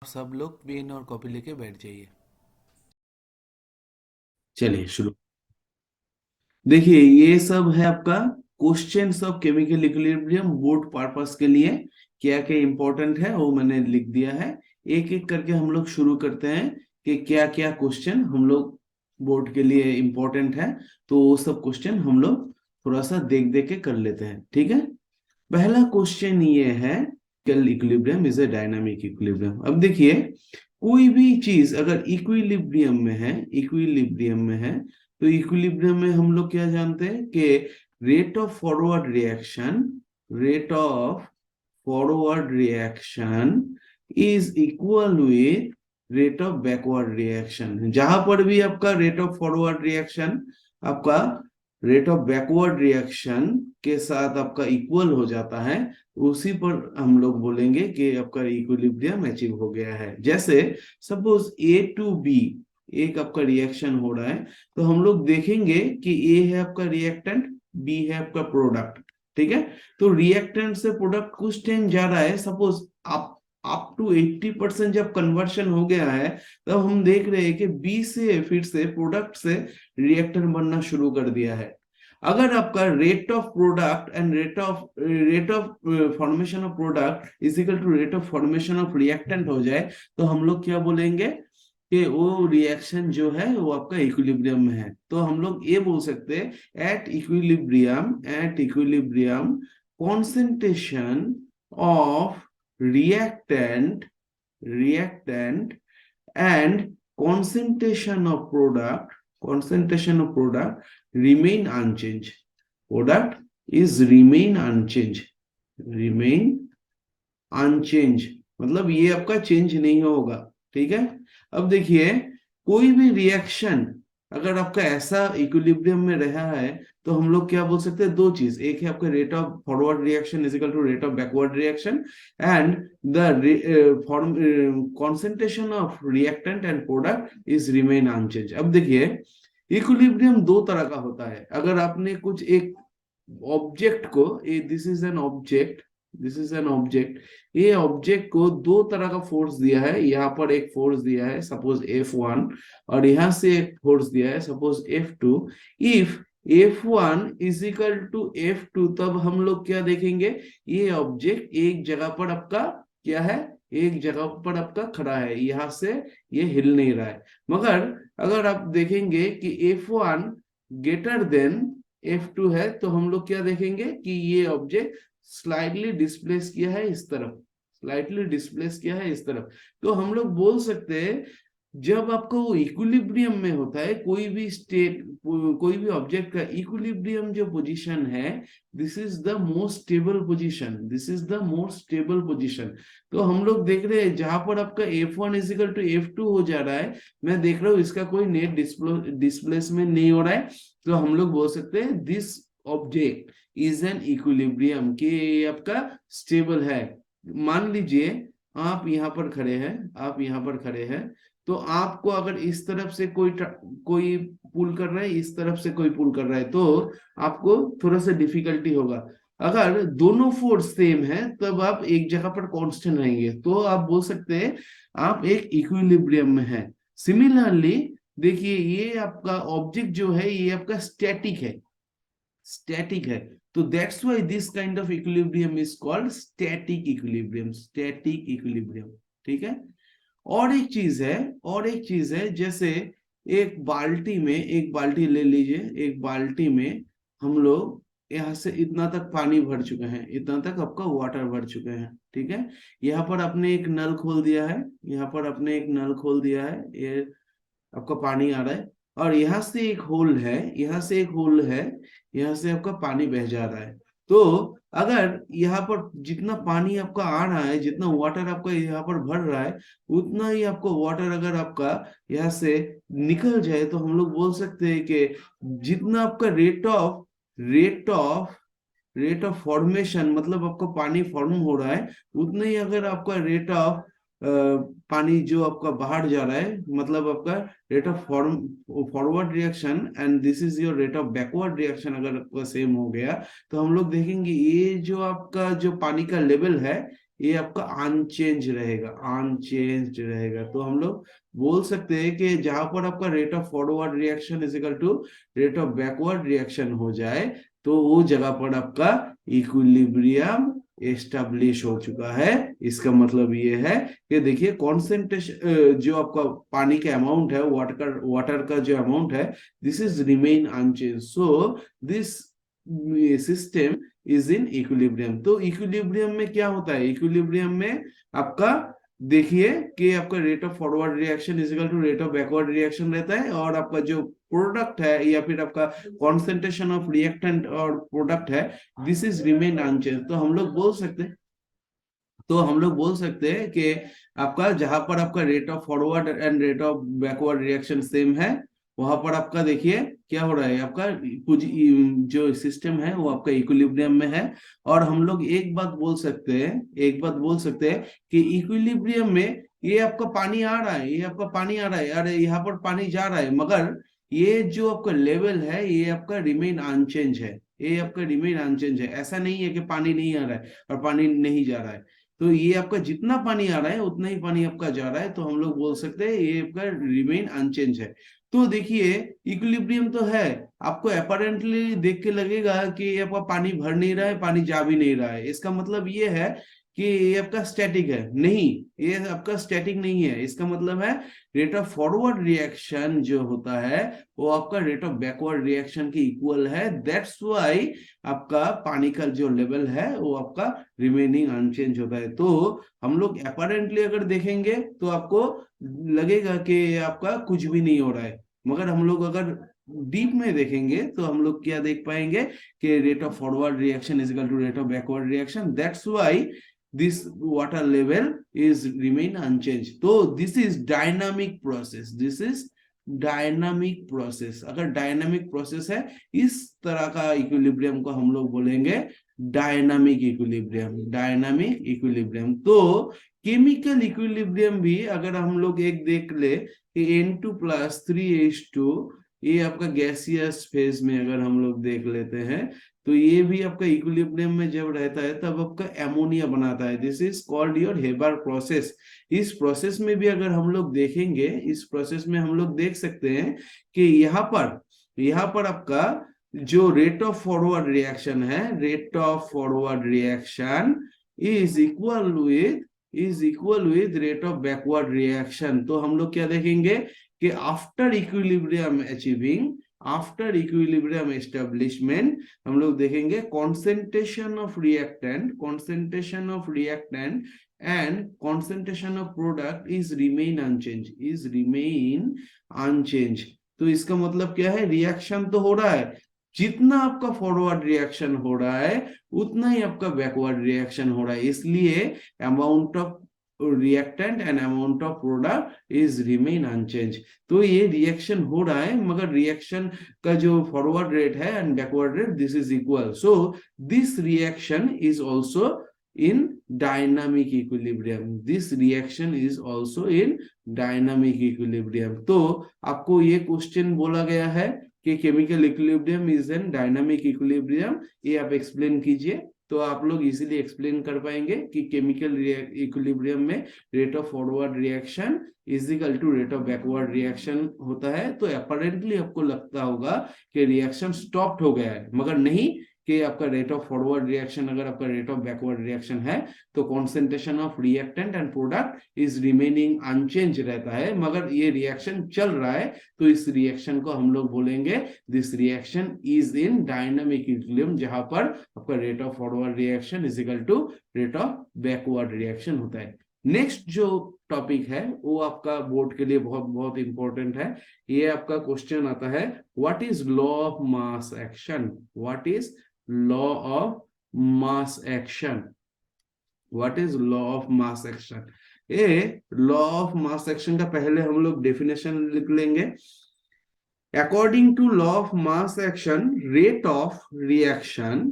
सब लोग पेन और कॉपी लेके बैठ जाइए। चलिए शुरू। देखिए ये सब है आपका questions of chemical equilibrium board purpose के लिए। क्या क्या इंपॉर्टेंट है वो मैंने लिख दिया है। एक एक करके हम लोग शुरू करते हैं कि क्या क्या क्वेश्चन हम लोग बोर्ड के लिए इंपॉर्टेंट है। तो वो सब क्वेश्चन हम लोग थोड़ा सा देख देख के कर लेते हैं, ठीक है। पहला क्वेश्चन ये है, chemical equilibrium is a dynamic equilibrium. अब देखिए कोई भी चीज अगर इक्विलिब्रियम में है, इक्विलिब्रियम में है, तो इक्विलिब्रियम में हम लोग क्या जानते हैं कि rate of forward reaction, rate of forward reaction is equal with rate of backward reaction. जहां पर भी आपका रेट ऑफ फॉरवर्ड रिएक्शन आपका रेट ऑफ बैकवर्ड रिएक्शन के साथ आपका इक्वल हो जाता है, उसी पर हम लोग बोलेंगे कि आपका इक्विलिब्रियम अचीव हो गया है। जैसे सपोज ए टू बी एक आपका रिएक्शन हो रहा है, तो हम लोग देखेंगे कि ए है आपका रिएक्टेंट, बी है आपका प्रोडक्ट, ठीक है। तो रिएक्टेंट से प्रोडक्ट कुछ टाइम जा रहा है, सपोज अप टू 80% जब कन्वर्शन हो गया है, तब हम देख रहे हैं कि बी से फिर से प्रोडक्ट से रिएक्टेंट बनना शुरू कर दिया है। अगर आपका rate of product and rate of formation of product is equal to rate of formation of reactant हो जाए, तो हम लोग क्या बोलेंगे कि वो रिएक्शन जो है वो आपका इक्विलिब्रियम में है। तो हम लोग ये बोल सकते हैं at equilibrium concentration of reactant reactant and concentration of product remain unchanged. Product is remain unchanged, मतलब ये आपका चेंज नहीं होगा, ठीक है। अब देखिए कोई भी रिएक्शन अगर आपका ऐसा इक्विलिब्रियम में रहा है, तो हम लोग क्या बोल सकते हैं, दो चीज। एक है आपका rate of forward reaction is equal to rate of backward reaction, and the form concentration of reactant and product is remain unchange. अब देखिए इक्विलिब्रियम दो तरह का होता है। अगर आपने कुछ एक ऑब्जेक्ट को, this is an object, this is an object, ये ऑब्जेक्ट को दो तरह का फोर्स दिया है। यहाँ पर एक फोर्स दिया है सपोज F1, और यहाँ से एक फोर्स दिया है suppose F2। If F1 is equal to F2, तब हम लोग क्या देखेंगे, ये ऑब्जेक्ट एक जगह पर आपका क्या है, एक जगह पर आपका खड़ा है, यहाँ से ये हिल नहीं रहा है। मगर अगर आप देखेंगे कि F1 ग्रेटर देन F2 है, तो हम लोग क्या देखेंगे कि ये ऑब्जेक्ट स्लाइडली डिस्प्लेस किया है इस तरफ, स्लाइटली डिस्प्लेस किया है इस तरफ। तो हम लोग बोल सकते हैं जब आपका वो इक्विलिब्रियम में होता है, कोई भी स्टेट, कोई भी ऑब्जेक्ट का इक्विलिब्रियम जो पोजीशन है, this is the most stable position, this is the most stable position. तो हम लोग देख रहे हैं जहां पर आपका F1 is equal to F2 हो जा रहा है, मैं देख रहा हूँ इसका कोई नेट डिस्प्लेसमेंट नहीं हो रहा है, तो हम लोग बोल सकते हैं this object is an equilibrium, कि ये आपका स्टेबल है। मान लीजिए आप यहाँ पर खड़े हैं, आप यहाँ पर खड़े हैं, तो आपको अगर इस तरफ से कोई पुल कर रहा है, इस तरफ से कोई पुल कर रहा है, तो आपको थोड़ा सा डिफिकल्टी होगा। अगर दोनों फोर्स सेम है, तब आप एक जगह पर कांस्टेंट रहेंगे, तो आप बोल सकते हैं आप एक इक्विलिब्रियम में है। सिमिलरली देखिए ये आपका ऑब्जेक्ट जो है ये आपका स्टैटिक है, स्टैटिक है। तो that's why this kind of equilibrium is called static equilibrium, static equilibrium, ठीक है। और एक चीज है, और एक चीज है, जैसे एक बाल्टी में, एक बाल्टी ले लीजिए, एक बाल्टी में हम लोग यहाँ से इतना तक पानी भर चुके हैं, इतना तक आपका वाटर भर चुके हैं, ठीक है। यहाँ पर आपने एक नल खोल दिया है, यहाँ पर आपने एक नल खोल दिया है, ये आपका पानी आ रहा है, और यहाँ से एक होल है, यहाँ से एक होल है, यहाँ से आपका पानी बह जा रहा है। तो अगर यहाँ पर जितना पानी आपका आ रहा है, जितना वाटर आपका यहाँ पर भर रहा है, उतना ही आपको वाटर अगर आपका यहाँ से निकल जाए, तो हम लोग बोल सकते हैं कि जितना आपका रेट ऑफ फॉर्मेशन, मतलब आपका पानी फॉर्म हो रहा है, उतना ही अगर आपका रेट ऑफ पानी जो आपका बाहर जा रहा है, मतलब आपका rate of forward reaction and this is your rate of backward reaction अगर आपका सेम हो गया, तो हम लोग देखेंगे ये जो आपका जो पानी का लेवल है, ये आपका अनचेंज रहेगा, अनचेंज रहेगा। तो हम लोग बोल सकते हैं कि जहां पर आपका rate of forward reaction is equal to rate of backward reaction हो जाए, तो वो जगह पर आपका इक्विलिब्रियम एस्टेब्लिश हो चुका है। इसका मतलब ये है कि देखिए कॉन्सेंट्रेशन जो आपका पानी का अमाउंट है, वाटर का जो अमाउंट है, this is remain unchange. So this system is in equilibrium. तो इक्विलिब्रियम में क्या होता है, इक्विलिब्रियम में आपका देखिए कि आपका rate of forward reaction is equal to rate of backward reaction रहता है, और आपका जो प्रोडक्ट है या फिर आपका कॉन्सेंट्रेशन ऑफ रिएक्टेंट और प्रोडक्ट है, दिस इज रिमेन अनचेंज। तो हम लोग बोल सकते हैं, कि आपका जहां पर आपका rate of forward and rate of backward reaction same है, वहां पर आपका देखिए क्या हो रहा है, आपका कुछ जो सिस्टम है वो आपका इक्विलिब्रियम में है। और हम लोग एक बात बोल सकते हैं कि इक्विलिब्रियम में ये आपका पानी आ रहा है, ये आपका पानी आ रहा है, अरे यहाँ पर पानी जा रहा है, मगर ये जो आपका लेवल है ये आपका रिमेन अनचेंज है, ये आपका रिमेन अनचेंज है। ऐसा नहीं है कि पानी नहीं आ रहा है और पानी नहीं जा रहा है। तो ये आपका जितना पानी आ रहा है उतना ही पानी आपका जा रहा है, तो हम लोग बोल सकते हैं ये आपका रिमेन अनचेंज है। तो देखिए इक्विलिब्रियम तो है, आपको अपैरेंटली देख के लगेगा कि ये आपका पानी भर नहीं रहा है, पानी जा भी नहीं रहा है, इसका मतलब ये है कि ये आपका स्टैटिक है। नहीं, ये आपका स्टैटिक नहीं है, इसका मतलब है रेट ऑफ फॉरवर्ड रिएक्शन जो होता है वो आपका रेट ऑफ बैकवर्ड रिएक्शन के इक्वल है। दैट्स वाई आपका पानी का जो लेवल है वो आपका रिमेनिंग अनचेंज होता है। तो हम लोग अपैरेंटली अगर देखेंगे तो आपको लगेगा कि आपका कुछ भी नहीं हो रहा है, मगर हम लोग अगर डीप में देखेंगे तो हम लोग क्या देख पाएंगे कि rate of forward reaction is equal to rate of backward reaction. That's why this water level is remain unchanged। तो this is dynamic process, this is dynamic process. अगर डायनामिक प्रोसेस है, इस तरह का इक्विलिब्रियम को हम लोग बोलेंगे डायनामिक इक्विलिब्रियम, डायनामिक इक्विलिब्रियम। तो केमिकल इक्विलिब्रियम भी अगर हम लोग एक देख ले कि N2+3H2, ये आपका गैसियस फेज में अगर हम लोग देख लेते हैं, तो ये भी आपका इक्विलिब्रियम में जब रहता है तब आपका एमोनिया बनाता है। This is called your Haber process. इस प्रोसेस में भी अगर हम लोग देखेंगे, इस प्रोसेस में हम लोग देख सकते हैं कि यहाँ पर आपका जो रेट ऑफ फॉरवर्ड रिएक्शन है, rate of forward reaction is equal with rate of backward reaction. तो हम लोग क्या देखेंगे कि आफ्टर इक्विलिब्रियम एस्टेब्लिशमेंट हम लोग देखेंगे concentration of reactant and concentration of product is remain unchange. तो इसका मतलब क्या है, रिएक्शन तो हो रहा है, जितना आपका फॉरवर्ड रिएक्शन हो रहा है उतना ही आपका बैकवर्ड रिएक्शन हो रहा है, इसलिए amount of reactant and amount of product is remain unchange. तो ये रिएक्शन हो रहा है, मगर रिएक्शन का जो फॉरवर्ड रेट है and backward rate this is equal. So this reaction is also in dynamic equilibrium, this reaction is also in dynamic equilibrium। तो आपको ये क्वेश्चन बोला गया है कि chemical equilibrium is an dynamic equilibrium, ये आप एक्सप्लेन कीजिए, तो आप लोग इजीली एक्सप्लेन कर पाएंगे कि केमिकल इक्विलिब्रियम में rate of forward reaction is equal to rate of backward reaction होता है। तो अपैरेंटली आपको लगता होगा कि रिएक्शन स्टॉप्ड हो गया है, मगर नहीं, कि आपका रेट ऑफ फॉरवर्ड रिएक्शन अगर आपका रेट ऑफ बैकवर्ड रिएक्शन है तो concentration of reactant and product is remaining unchange रहता है, मगर ये रिएक्शन चल रहा है, तो इस रिएक्शन को हम लोग बोलेंगे this reaction is in dynamic equilibrium, जहां पर आपका rate of forward reaction is equal to rate of backward reaction होता है। नेक्स्ट जो टॉपिक है वो आपका बोर्ड के लिए बहुत बहुत इंपॉर्टेंट है। ये आपका क्वेश्चन आता है, what is law of mass action, what is law of mass action, what is law of mass action. ये लॉ ऑफ मास एक्शन का पहले हम लोग डेफिनेशन लिख लेंगे। According to law of mass action, rate of reaction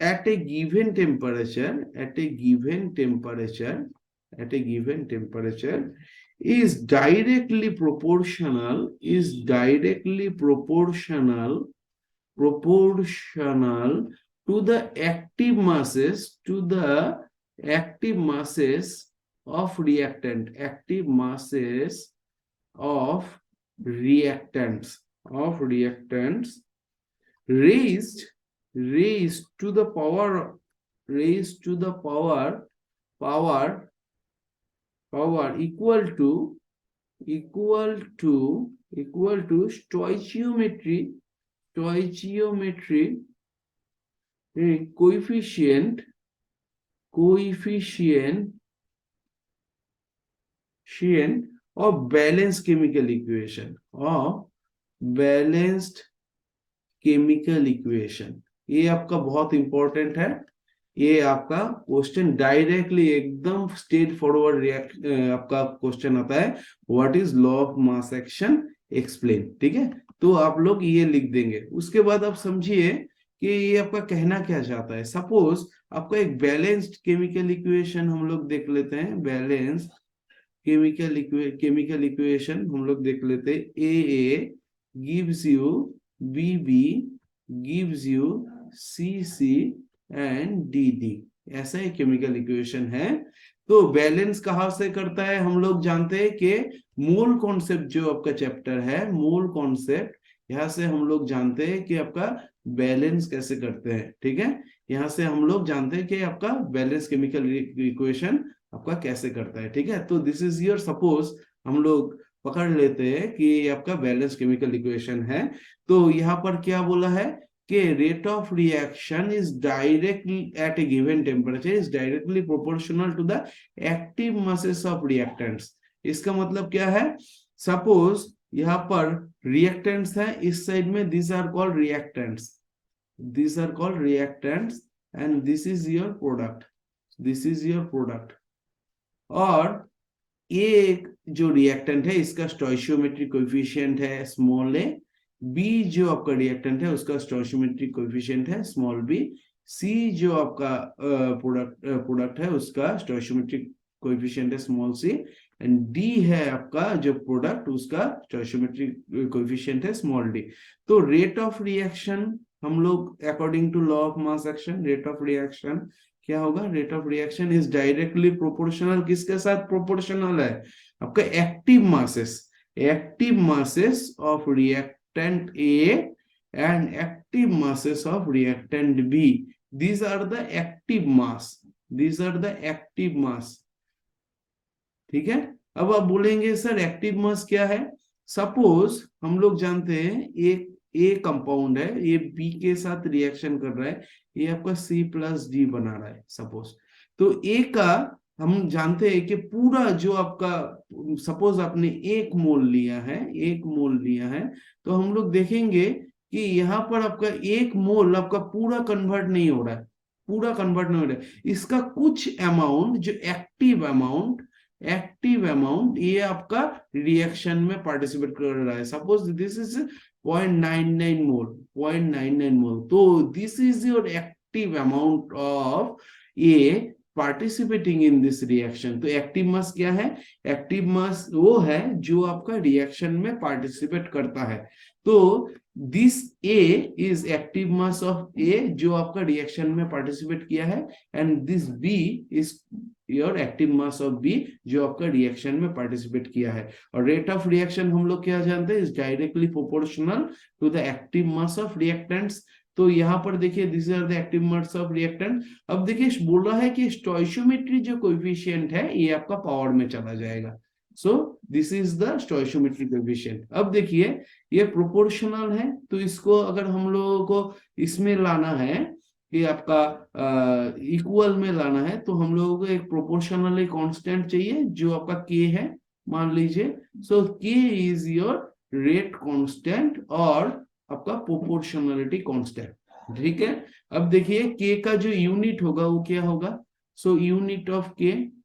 at a given temperature is directly proportional proportional to the active masses of reactant, active masses of reactants raised to the power, power equal to stoichiometry coefficient of balanced chemical equation। ये आपका बहुत important है। ये आपका question directly एकदम straight forward आपका question आता है, what is law of mass action explain. ठीक है, तो आप लोग ये लिख देंगे। उसके बाद आप समझिए कि ये आपका कहना क्या चाहता है। सपोज आपका एक बैलेंस्ड केमिकल इक्वेशन हम लोग देख लेते हैं, बैलेंस्ड केमिकल इक्वेशन हम लोग देख लेते हैं। A gives you B gives you C and D, ऐसा एक केमिकल इक्वेशन है। तो बैलेंस कहां से करता है हम लोग जानते हैं कि मोल कॉन्सेप्ट जो आपका चैप्टर है, मोल कॉन्सेप्ट, यहाँ से हम लोग जानते हैं कि आपका बैलेंस कैसे करते हैं। ठीक है, यहाँ से हम लोग जानते हैं कि आपका बैलेंस केमिकल इक्वेशन आपका कैसे करता है। ठीक है, तो दिस इज योर, सपोज हम लोग पकड़ लेते हैं कि आपका बैलेंस केमिकल इक्वेशन है। तो यहाँ पर क्या बोला है कि rate of reaction is directly at a given temperature is directly proportional to the active masses of reactants. इसका मतलब क्या है, सपोज यहाँ पर रिएक्टेंट्स है इस साइड में, this are called reactants and this is your product. और एक जो रिएक्टेंट है इसका स्टोइशियोमेट्रिक कोएफिशिएंट है स्मॉल ए, बी जो आपका रिएक्टेंट है उसका स्टोइशियोमेट्रिक कोएफिशिएंट है स्मॉल बी, सी जो आपका प्रोडक्ट है उसका स्टोइशियोमेट्रिक कोएफिशिएंट है स्मॉल सी, एंड डी है आपका जो प्रोडक्ट उसका स्टोइशियोमेट्रिक कोएफिशिएंट है स्मॉल डी। तो रेट ऑफ रिएक्शन हम लोग according to law of mass action, rate of reaction क्या होगा, rate of reaction is directly proportional, किसके साथ प्रोपोर्शनल है, आपका active masses of reactant A and active masses of reactant B. These are the active mass। ठीक है, अब आप बोलेंगे सर एक्टिव मास क्या है। सपोज हम लोग जानते हैं एक ए कंपाउंड है, ये बी के साथ रिएक्शन कर रहा है, ये आपका C+D बना रहा है सपोज। तो ए का हम जानते हैं कि पूरा जो आपका, सपोज आपने एक मोल लिया है, तो हम लोग देखेंगे कि यहाँ पर आपका एक मोल आपका पूरा कन्वर्ट नहीं हो रहा है, इसका कुछ अमाउंट जो एक्टिव अमाउंट ये आपका रिएक्शन में पार्टिसिपेट कर रहा है। सपोज दिस इज 0.99 मोल, तो this is your active amount of A participating in this reaction. तो एक्टिव मास क्या है, एक्टिव मास वो है जो आपका रिएक्शन में पार्टिसिपेट करता है। तो this A is active mass of A जो आपका रिएक्शन में पार्टिसिपेट किया है, and this B is your active mass of B जो आपका रिएक्शन में पार्टिसिपेट किया है। और रेट ऑफ रिएक्शन हम लोग क्या जानते हैं, is directly proportional to the active mass of reactants. तो यहाँ पर देखिए this are the active mass of reactant. अब देखिए बोल रहा है कि स्टोइशियोमेट्री जो कोएफिशिएंट है ये आपका पावर में चला जाएगा। So this is the stoichiometry coefficient. अब देखिए ये प्रोपोर्शनल है, तो इसको अगर हम लोगों को इसमें लाना है कि आपका इक्वल में लाना है, तो हम लोगों को एक प्रोपोर्शनली कांस्टेंट चाहिए जो आपका के है मान लीजिए। सो के इज योर रेट कांस्टेंट और आपका प्रोपोर्शनलिटी कांस्टेंट। ठीक है, अब देखिए के का जो यूनिट होगा वो क्या होगा। सो यूनिट ऑफ के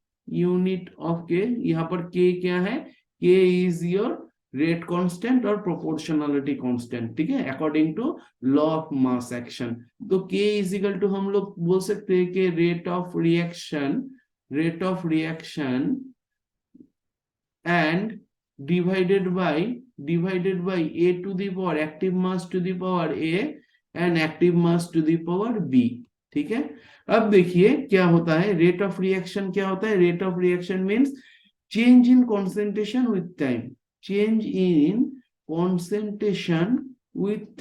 यहाँ पर के क्या है, K is your rate constant और प्रोपोर्शनलिटी कांस्टेंट। ठीक है, according to law of mass action. तो के इज इक्वल टू हम लोग बोल सकते हैं कि rate of reaction and divided by a to the power active mass to the power a and active mass to the power B. ठीक है, अब देखिए क्या होता है, रेट ऑफ रिएक्शन क्या होता है, rate of reaction means change in concentration with time, change in concentration with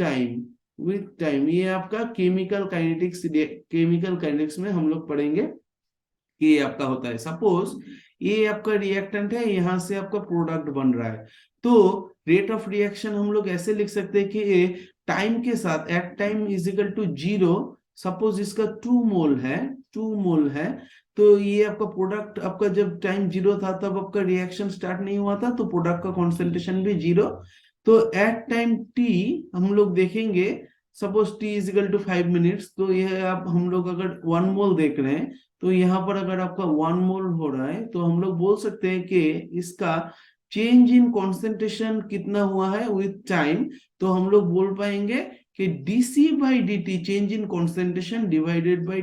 time. ये आपका केमिकल काइनेटिक्स में हम लोग पढ़ेंगे कि ये आपका होता है। सपोज ये आपका रिएक्टेंट है, यहां से आपका प्रोडक्ट बन रहा है, तो रेट ऑफ रिएक्शन हम लोग ऐसे लिख सकते हैं कि टाइम के साथ at time is equal to 0। Suppose इसका 2 मोल है, 2 मोल है, तो ये आपका प्रोडक्ट आपका जब टाइम 0 था तब आपका रिएक्शन स्टार्ट नहीं हुआ था, तो प्रोडक्ट का कॉन्सेंट्रेशन भी 0। तो एट टाइम टी हम लोग देखेंगे, suppose T is equal to 5 minutes, तो यह आप हम लोग अगर 1 मोल देख रहे हैं, तो यहाँ पर अगर आपका 1 मोल हो रहा है, तो हम लोग बोल सकते हैं कि इसका चेंज इन कॉन्सेंट्रेशन कितना हुआ है विथ टाइम। तो हम लोग बोल पाएंगे कि dc by dt, change in concentration divided by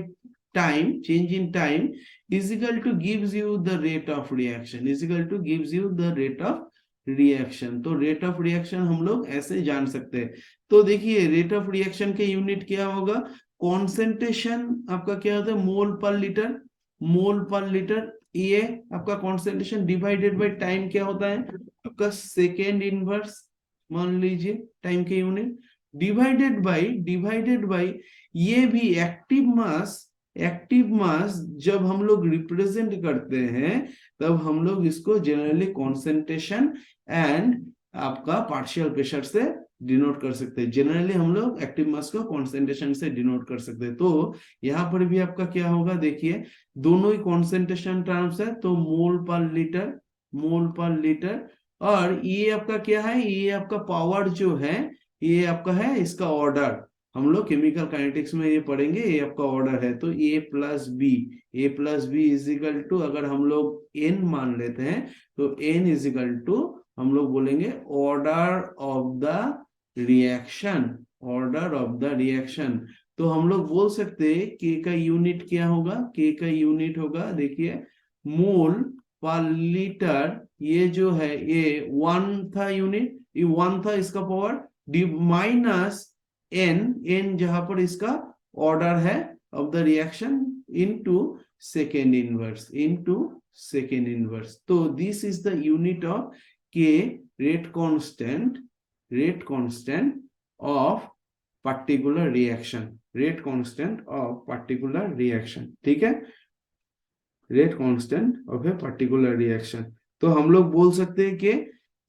time, change in time, is equal two gives you the rate of reaction, is equal two gives you the rate of reaction. तो rate of reaction हम लोग ऐसे जान सकते हैं। तो देखिए rate of reaction के यूनिट क्या होगा, कॉन्सेंट्रेशन आपका क्या होता है, मोल पर लीटर, मोल पर लीटर। ये आपका कॉन्सेंट्रेशन डिवाइडेड बाय टाइम क्या होता है, आपका सेकेंड इनवर्स मान लीजिए टाइम के यूनिट, डिवाइडेड बाय ये भी एक्टिव मास। एक्टिव मास जब हम लोग रिप्रेजेंट करते हैं तब हम लोग इसको जनरली कॉन्सेंट्रेशन एंड आपका पार्शियल प्रेशर से डिनोट कर सकते हैं। जनरली हम लोग एक्टिव मास को कॉन्सेंट्रेशन से डिनोट कर सकते हैं। तो यहाँ पर भी आपका क्या होगा, देखिए दोनों ही कॉन्सेंट्रेशन टर्म्स है, तो मोल पर लीटर, मोल पर लीटर। और ये आपका क्या है, ये आपका पावर जो है, ये आपका है इसका ऑर्डर, हम लोग केमिकल काइनेटिक्स में ये पढ़ेंगे, ये आपका ऑर्डर है। तो A plus B is equal to, अगर हम लोग एन मान लेते हैं तो एन इज इक्वल टू हम लोग बोलेंगे order of the reaction, order of the reaction. तो हम लोग बोल सकते हैं के का यूनिट क्या होगा, के का यूनिट होगा, देखिए मोल पर लीटर। ये जो है ये 1 था यूनिट, ये 1 था, इसका पावर डी माइनस एन जहां पर इसका ऑर्डर है of the reaction into second inverse, into second inverse. तो this is the unit of K rate constant of particular reaction, rate constant of particular reaction. ठीक है, rate constant of a particular reaction. तो हम लोग बोल सकते हैं कि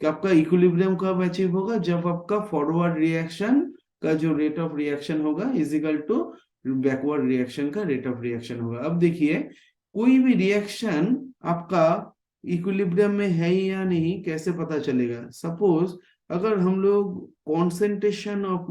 आपका इक्विलिब्रियम कब अचीव होगा, जब आपका फॉरवर्ड रिएक्शन का जो रेट ऑफ रिएक्शन होगा is equal to backward reaction का रेट ऑफ रिएक्शन होगा। अब देखिए कोई भी रिएक्शन आपका इक्विलिब्रियम में है या नहीं कैसे पता चलेगा। सपोज अगर हम लोग concentration of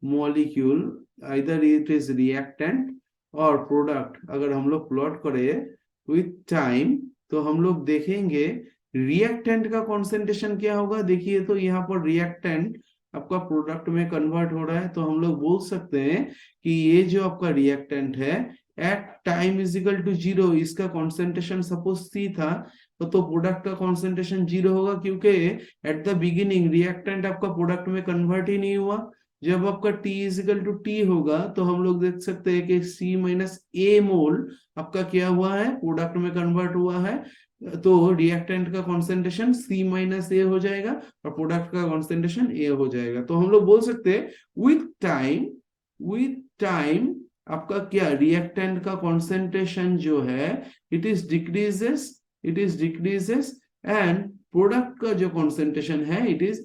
molecule either it is reactant और प्रोडक्ट अगर हम लोग प्लॉट करें विथ टाइम, तो हम लोग देखेंगे रिएक्टेंट का कॉन्सेंट्रेशन क्या होगा। देखिए तो यहाँ पर रिएक्टेंट आपका प्रोडक्ट में कन्वर्ट हो रहा है, तो हम लोग बोल सकते हैं कि ये जो आपका रिएक्टेंट है at time is equal to 0, इसका कॉन्सेंट्रेशन सपोज सी था, तो प्रोडक्ट का कॉन्सेंट्रेशन 0 होगा, क्योंकि एट द बिगिनिंग रिएक्टेंट आपका प्रोडक्ट में कन्वर्ट ही नहीं हुआ। जब आपका T is equal to T होगा तो हम लोग देख सकते हैं कि C माइनस ए मोल आपका क्या हुआ है, प्रोडक्ट में कन्वर्ट हुआ है, तो रिएक्टेंट का कॉन्सेंट्रेशन C माइनस ए हो जाएगा और प्रोडक्ट का कॉन्सेंट्रेशन ए हो जाएगा। तो हम लोग बोल सकते हैं विथ टाइम आपका क्या रिएक्टेंट का कॉन्सेंट्रेशन जो है it is decreases and product का जो कॉन्सेंट्रेशन है इट इज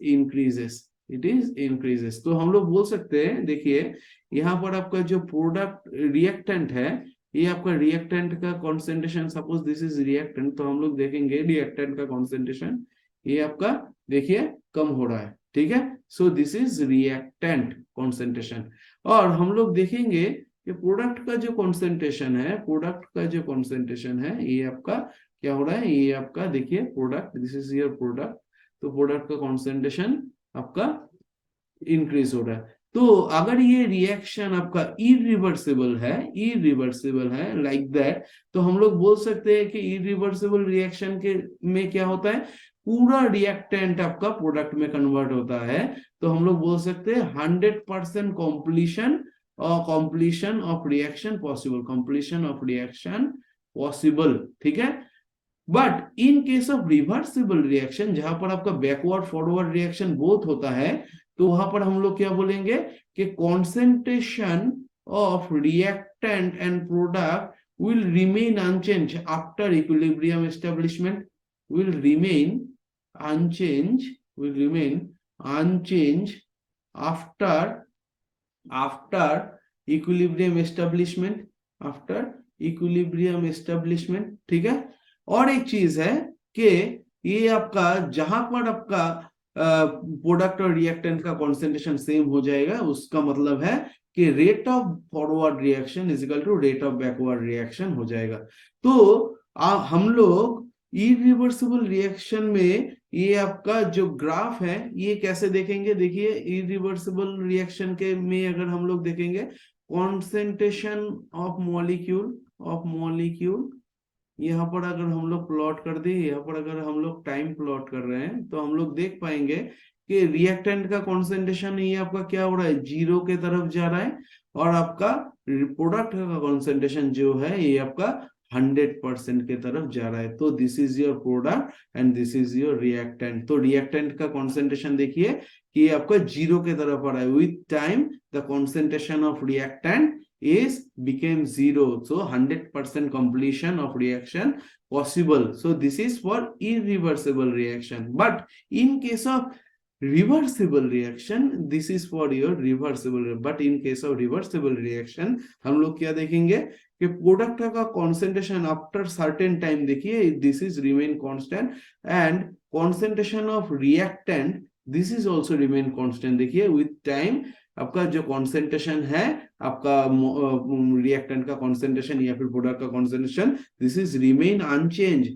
इंक्रीजेस। तो हम लोग बोल सकते हैं, देखिए यहाँ पर आपका जो प्रोडक्ट रिएक्टेंट है, ये आपका रिएक्टेंट का concentration, suppose this is reactant, तो हम लोग देखेंगे रिएक्टेंट का कॉन्सेंट्रेशन ये आपका देखिए कम हो रहा है। ठीक है, सो दिस इज रिएक्टेंट कॉन्सेंट्रेशन। और हम लोग देखेंगे कि प्रोडक्ट का जो कॉन्सेंट्रेशन है ये आपका क्या हो रहा है, ये आपका देखिए product, this is your product, तो प्रोडक्ट का कॉन्सेंट्रेशन आपका इंक्रीज हो रहा है। तो अगर ये रिएक्शन आपका इरिवर्सिबल है लाइक दैट, तो हम लोग बोल सकते हैं कि इरिवर्सिबल रिएक्शन के में क्या होता है, पूरा रिएक्टेंट आपका प्रोडक्ट में कन्वर्ट होता है। तो हम लोग बोल सकते हैं 100% completion of reaction possible, completion of reaction possible, ठीक है। But in case of reversible reaction, जहां पर आपका बैकवर्ड फॉरवर्ड रिएक्शन बोथ होता है, तो वहां पर हम लोग क्या बोलेंगे कि concentration of reactant and product will remain unchanged after equilibrium establishment, will remain unchanged after equilibrium establishment, ठीक है। और एक चीज है कि ये आपका जहां पर आपका प्रोडक्ट और रिएक्टेंट का कॉन्सेंट्रेशन सेम हो जाएगा, उसका मतलब है कि rate of forward reaction is equal to rate of backward reaction हो जाएगा। तो हम लोग इरिवर्सिबल रिएक्शन में ये आपका जो ग्राफ है ये कैसे देखेंगे, देखिए इरिवर्सिबल रिएक्शन के में अगर हम लोग देखेंगे कॉन्सेंट्रेशन ऑफ मॉलिक्यूल, यहाँ पर अगर हम लोग प्लॉट कर दे, यहाँ पर अगर हम लोग टाइम प्लॉट कर रहे हैं, तो हम लोग देख पाएंगे कि रिएक्टेंट का कॉन्सेंट्रेशन ये आपका क्या हो रहा है, 0 के तरफ जा रहा है, और आपका प्रोडक्ट का कॉन्सेंट्रेशन जो है ये आपका 100% के तरफ जा रहा है। तो this is your product and this is your reactant. तो रिएक्टेंट का कॉन्सेंट्रेशन देखिए कि आपका 0 के तरफ आ रहा है। With time the concentration of reactant is became 0, so 100% completion of reaction possible. So this is for irreversible reaction, but in case of reversible reaction this is for your reversible, but in case of reversible reaction हम लोग क्या देखेंगे कि product का concentration after certain time देखिए this is remain constant, and concentration of reactant this is also remain constant. देखिए with time आपका जो कॉन्सेंट्रेशन है आपका रिएक्टेंट का कॉन्सेंट्रेशन या फिर प्रोडक्ट का concentration this is remain unchanged.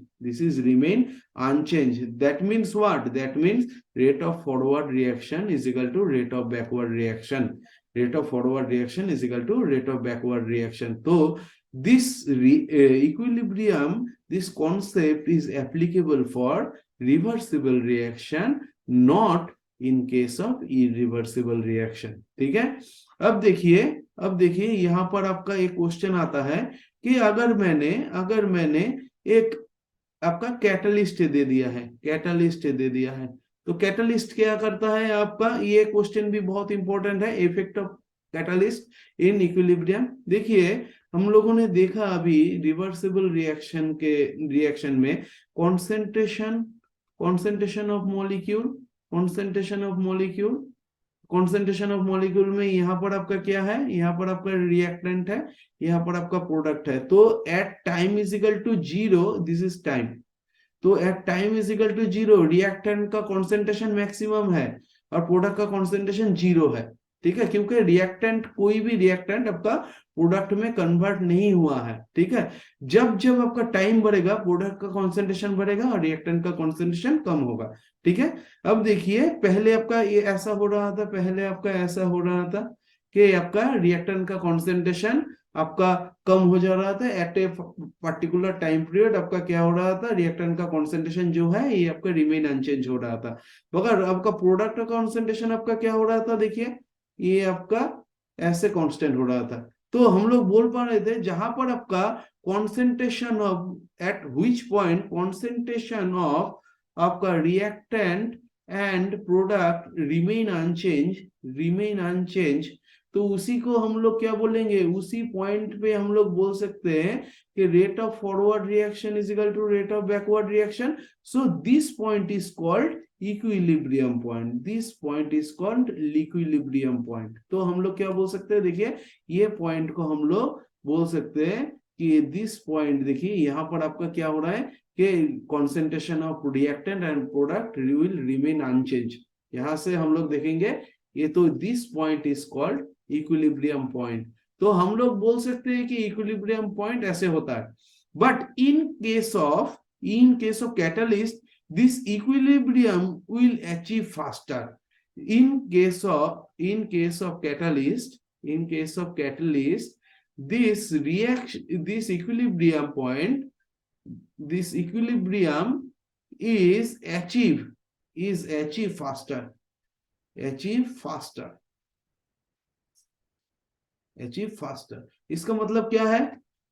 That means what, that means rate of forward reaction is equal to rate of backward reaction, rate of forward reaction is equal to rate of backward reaction. तो this equilibrium, this concept is applicable for reversible reaction, not in case of irreversible reaction, ठीक है। अब देखिए यहाँ पर आपका एक question आता है कि अगर मैंने एक आपका कैटलिस्ट दे दिया है, तो कैटलिस्ट क्या करता है आपका, ये क्वेश्चन भी बहुत इंपॉर्टेंट है, effect of catalyst in equilibrium. देखिए हम लोगों ने देखा अभी रिवर्सिबल रिएक्शन में कॉन्सेंट्रेशन ऑफ मॉलिक्यूल में यहाँ पर आपका क्या है, यहाँ पर आपका रिएक्टेंट है, यहाँ पर आपका प्रोडक्ट है। तो at time is equal to 0, this is time, तो at time is equal to 0 reactant का कॉन्सेंट्रेशन मैक्सिमम है और प्रोडक्ट का कॉन्सेंट्रेशन 0 है, ठीक है, क्योंकि रिएक्टेंट कोई भी रिएक्टेंट आपका प्रोडक्ट में कन्वर्ट नहीं हुआ है, ठीक है। जब जब आपका टाइम बढ़ेगा प्रोडक्ट का कॉन्सेंट्रेशन बढ़ेगा और रिएक्टेंट का कॉन्सेंट्रेशन कम होगा, ठीक है। अब देखिए पहले आपका ये ऐसा हो रहा था, कि आपका रिएक्टेंट का कॉन्सेंट्रेशन आपका कम हो जा रहा था at a particular time period, आपका क्या हो रहा था, रिएक्टेंट का कॉन्सेंट्रेशन जो है ये आपका रिमेन अनचेंज हो रहा था, मगर आपका प्रोडक्ट का कॉन्सेंट्रेशन आपका क्या हो रहा था, देखिए ये आपका ऐसे कांस्टेंट हो रहा था। तो हम लोग बोल पा रहे थे जहां पर आपका concentration of at which point concentration of आपका reactant and product remain unchange, तो उसी को हम लोग क्या बोलेंगे, उसी पॉइंट पे हम लोग बोल सकते हैं कि rate of forward reaction is equal to rate of backward reaction. So this point is called equilibrium point, this point is called equilibrium point. तो हम लोग क्या बोल सकते हैं, देखिए ये पॉइंट को हम लोग बोल सकते हैं कि दिस पॉइंट, देखिए यहाँ पर आपका क्या हो रहा है कि concentration of reactant and product will remain unchanged. यहां से हम लोग देखेंगे ये, तो this point is called equilibrium point. तो हम लोग बोल सकते हैं कि इक्विलिब्रियम पॉइंट ऐसे होता है, but in case of catalyst this equilibrium will achieve faster. In case of catalyst, this equilibrium is achieved faster. Achieve faster, achieve faster. इसका मतलब क्या है,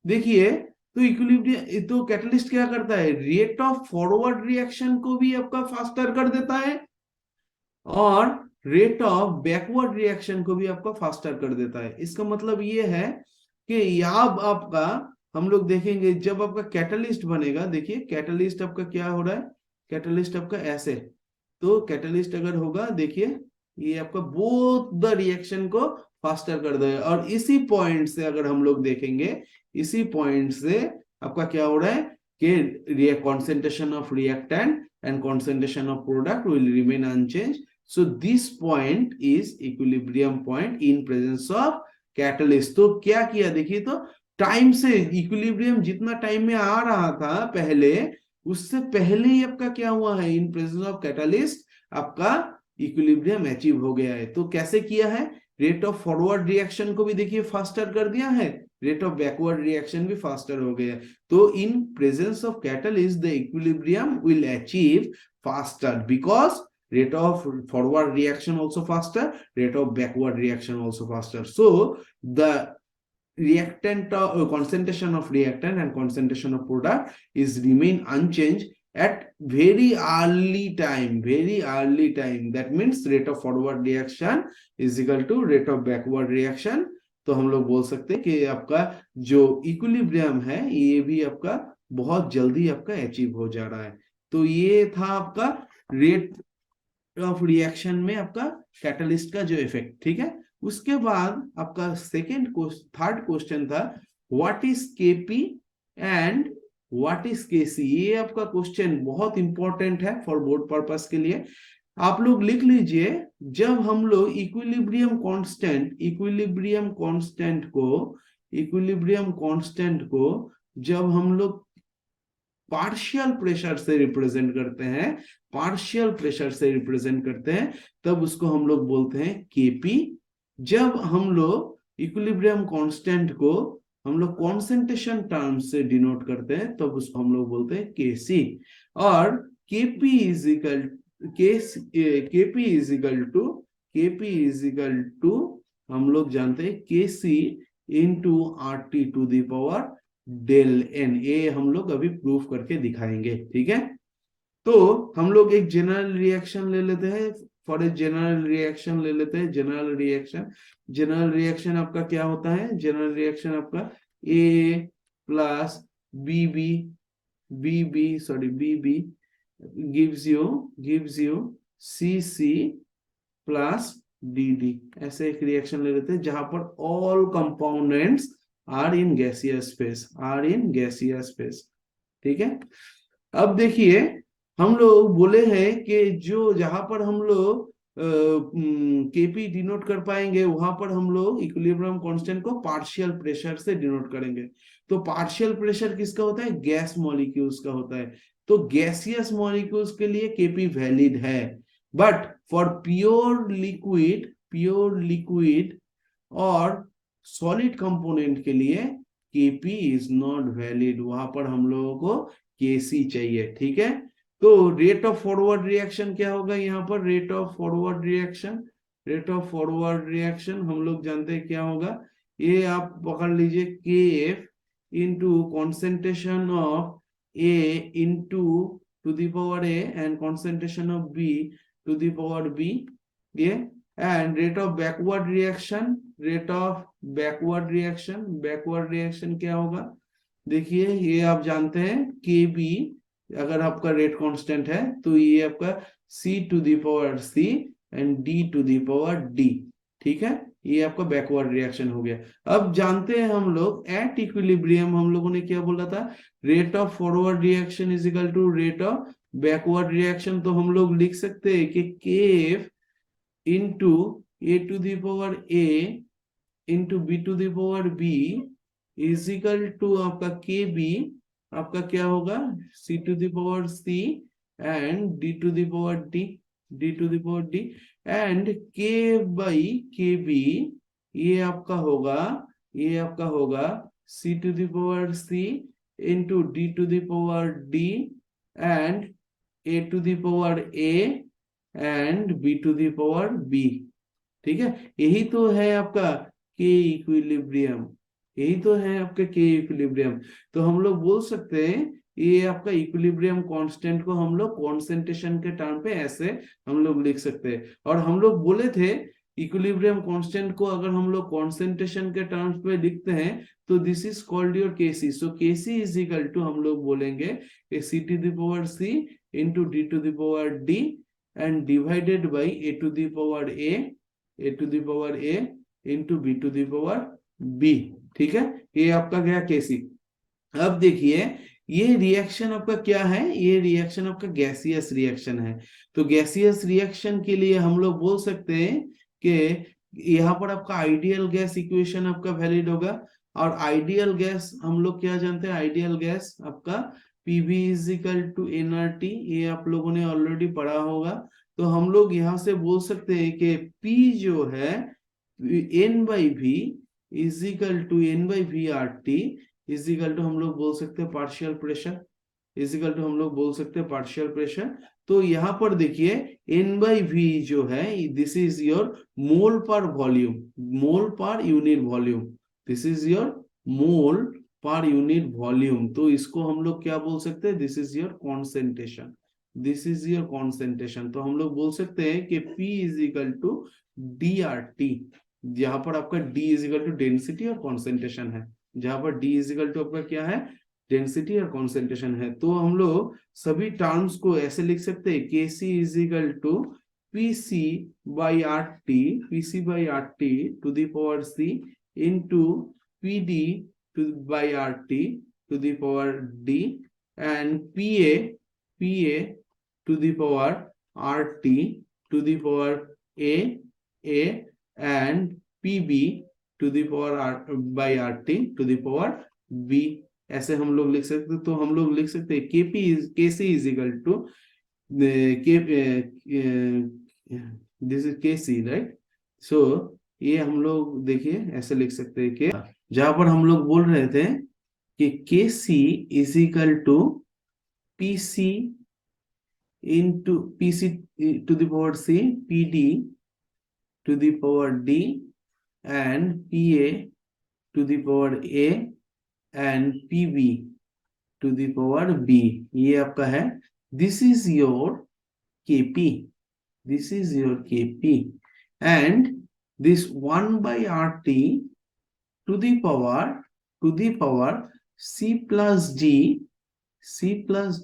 देखिए, तो इक्विलिब्रियम, तो कैटलिस्ट क्या करता है, रेट ऑफ फॉरवर्ड रिएक्शन को भी आपका फास्टर कर देता है और रेट ऑफ बैकवर्ड रिएक्शन को भी आपका फास्टर कर देता है। इसका मतलब ये है कि यहाँ आपका, हम लोग देखेंगे जब आपका कैटलिस्ट बनेगा, देखिए कैटलिस्ट आपका क्या हो रहा है, कैटलिस्ट आपका ऐसे, तो कैटलिस्ट अगर होगा, देखिए ये आपका बोथ द रिएक्शन को फास्टर कर देगा। और इसी पॉइंट से अगर हम लोग देखेंगे, इसी पॉइंट से आपका क्या हो रहा है कि concentration of reactant and concentration of product will remain unchange. So this point is equilibrium point in presence of catalyst. तो क्या किया, देखिए, तो टाइम से इक्विलिब्रियम जितना टाइम में आ रहा था पहले, उससे पहले ही आपका क्या हुआ है, इन प्रेजेंस ऑफ कैटलिस्ट आपका इक्विलिब्रियम अचीव हो गया है। तो कैसे किया है, रेट ऑफ फॉरवर्ड रिएक्शन को भी देखिए फास्टर कर दिया है, रेट ऑफ बैकवर्ड रिएक्शन भी फास्टर हो गया है। तो इन presence of catalyst the equilibrium will achieve faster because rate of forward reaction also faster, rate of backward reaction also faster. So the reactant concentration of reactant and concentration of product is remain unchanged at very early time, very early time. That means rate of forward reaction is equal to rate of backward reaction. तो हम लोग बोल सकते हैं कि आपका जो equilibrium है ये भी आपका बहुत जल्दी आपका अचीव हो जा रहा है। तो ये था आपका रेट ऑफ रिएक्शन में आपका कैटलिस्ट का जो इफेक्ट, ठीक है। उसके बाद आपका थर्ड क्वेश्चन था what is KP and what is KC. ये आपका क्वेश्चन बहुत इंपॉर्टेंट है फॉर बोर्ड पर्पस के लिए। आप लोग लिख लीजिए, जब हम लोग इक्विलिब्रियम कांस्टेंट को जब हम लोग पार्शियल प्रेशर से रिप्रेजेंट करते हैं, पार्शियल प्रेशर से रिप्रेजेंट करते हैं, तब उसको हम लोग बोलते हैं केपी। जब हम लोग इक्विलिब्रियम कांस्टेंट को हम लोग कॉन्सेंट्रेशन टर्म से डिनोट करते हैं, तब उसको हम लोग बोलते हैं केसी। और केपी इज इक्वल टू हम लोग जानते हैं KC into R T to the power del N. ये हम लोग अभी प्रूफ करके दिखाएंगे, ठीक है। तो हम लोग एक जनरल रिएक्शन ले लेते हैं, फॉर ए जनरल रिएक्शन ले लेते हैं। जनरल रिएक्शन आपका क्या होता है, जनरल रिएक्शन आपका A plus B B gives you C C plus D D. ऐसे एक रिएक्शन ले लेते हैं जहां पर all components are in gaseous phase, ठीक है। अब देखिए, हम लोग बोले हैं कि जो जहां पर हम लोग केपी डिनोट कर पाएंगे, वहां पर हम लोग इक्विलिब्रियम कांस्टेंट को पार्शियल प्रेशर से डिनोट करेंगे। तो पार्शियल प्रेशर किसका होता है, गैस मॉलिक्यूल्स का होता है। तो गैसियस मॉलिक्यूल्स के लिए केपी वैलिड है, बट फॉर प्योर लिक्विड और सॉलिड कंपोनेंट के लिए केपी इज नॉट वैलिड, वहां पर हम लोगों को केसी चाहिए, ठीक है। तो रेट ऑफ फॉरवर्ड रिएक्शन क्या होगा, यहाँ पर रेट ऑफ फॉरवर्ड रिएक्शन हम लोग जानते हैं क्या होगा, ये आप पकड़ लीजिए K F into concentration of A into to the power A and concentration of B to the power B, ये and rate of backward reaction क्या होगा, देखिए ये आप जानते हैं के बी, अगर आपका रेट कांस्टेंट है तो ये आपका C to the power C and D to the power D, ठीक है। ये आपका बैकवर्ड रिएक्शन हो गया। अब जानते हैं हम लोग एट इक्विलिब्रियम हम लोगों ने क्या बोला था, rate of forward reaction is equal to rate of backward reaction. तो हम लोग लिख सकते हैं कि K F into A to the power A into B to the power B is equal to आपका के बी, आपका क्या होगा C to the power C and D to the power D and K by K B, ये आपका होगा C to the power C into D to the power D and A to the power A and B to the power B. ठीक है, यही तो है आपका के इक्विलिब्रियम, यही तो है आपका के इक्विलिब्रियम। तो हम लोग बोल सकते हैं ये आपका इक्विलिब्रियम कांस्टेंट को हम लोग कॉन्सेंट्रेशन के टर्म पे ऐसे हम लोग लिख सकते हैं। और हम लोग बोले थे इक्विलिब्रियम कांस्टेंट को अगर हम लोग कॉन्सेंट्रेशन के टर्म्स पे लिखते हैं तो this is called your KC. So KC is equal to हम लोग बोलेंगे C to the power C into D to the power D and divided by A to the power A to the power A into B to the power B. ठीक है, ये आपका गया केसी। अब देखिए ये रिएक्शन आपका क्या है, ये रिएक्शन आपका गैसियस रिएक्शन है। तो गैसियस रिएक्शन के लिए हम लोग बोल सकते हैं कि यहाँ पर आपका आइडियल गैस इक्वेशन आपका वैलिड होगा। और आइडियल गैस हम लोग क्या जानते हैं, आइडियल गैस आपका PV is equal to NRT, ये आप लोगों ने ऑलरेडी पढ़ा होगा। तो हम लोग यहाँ से बोल सकते हैं कि P जो है N by V is equal to N by V R T is equal to हम लोग बोल सकते हैं partial pressure, is equal to हम लोग बोल सकते हैं पार्शियल प्रेशर। तो यहाँ पर देखिए एन बाई वी जो है दिस इज योर मोल पर volume, mole per unit volume, this is your mole per unit volume. तो इसको हम लोग क्या बोल सकते हैं, this is your concentration, this is your concentration. तो हम लोग बोल सकते हैं कि P is equal to D R T, जहां पर आपका D is equal to density और कॉन्सेंट्रेशन है, जहां पर D इज इक्वल टू आपका क्या है, डेंसिटी और कॉन्सेंट्रेशन है। तो हम लोग सभी टर्म्स को ऐसे लिख सकते हैं K C is equal to P C by R T, P C by R T to the power C into P D to by R T to the power D and P A to the power R T to the power A and P B to the power R by R T to the power B. ऐसे हम लोग लिख सकते, तो हम लोग लिख सकते हैं K C is equal to के, दिस इज के सी राइट। सो ये हम लोग देखिए ऐसे लिख सकते हैं कि जहां पर हम लोग बोल रहे थे कि K C is equal to P C into P C to the power C P D to the power D and P A to the power A and P B to the power B, ये आपका है this is your KP, this is your KP and this 1 by R T to the power C plus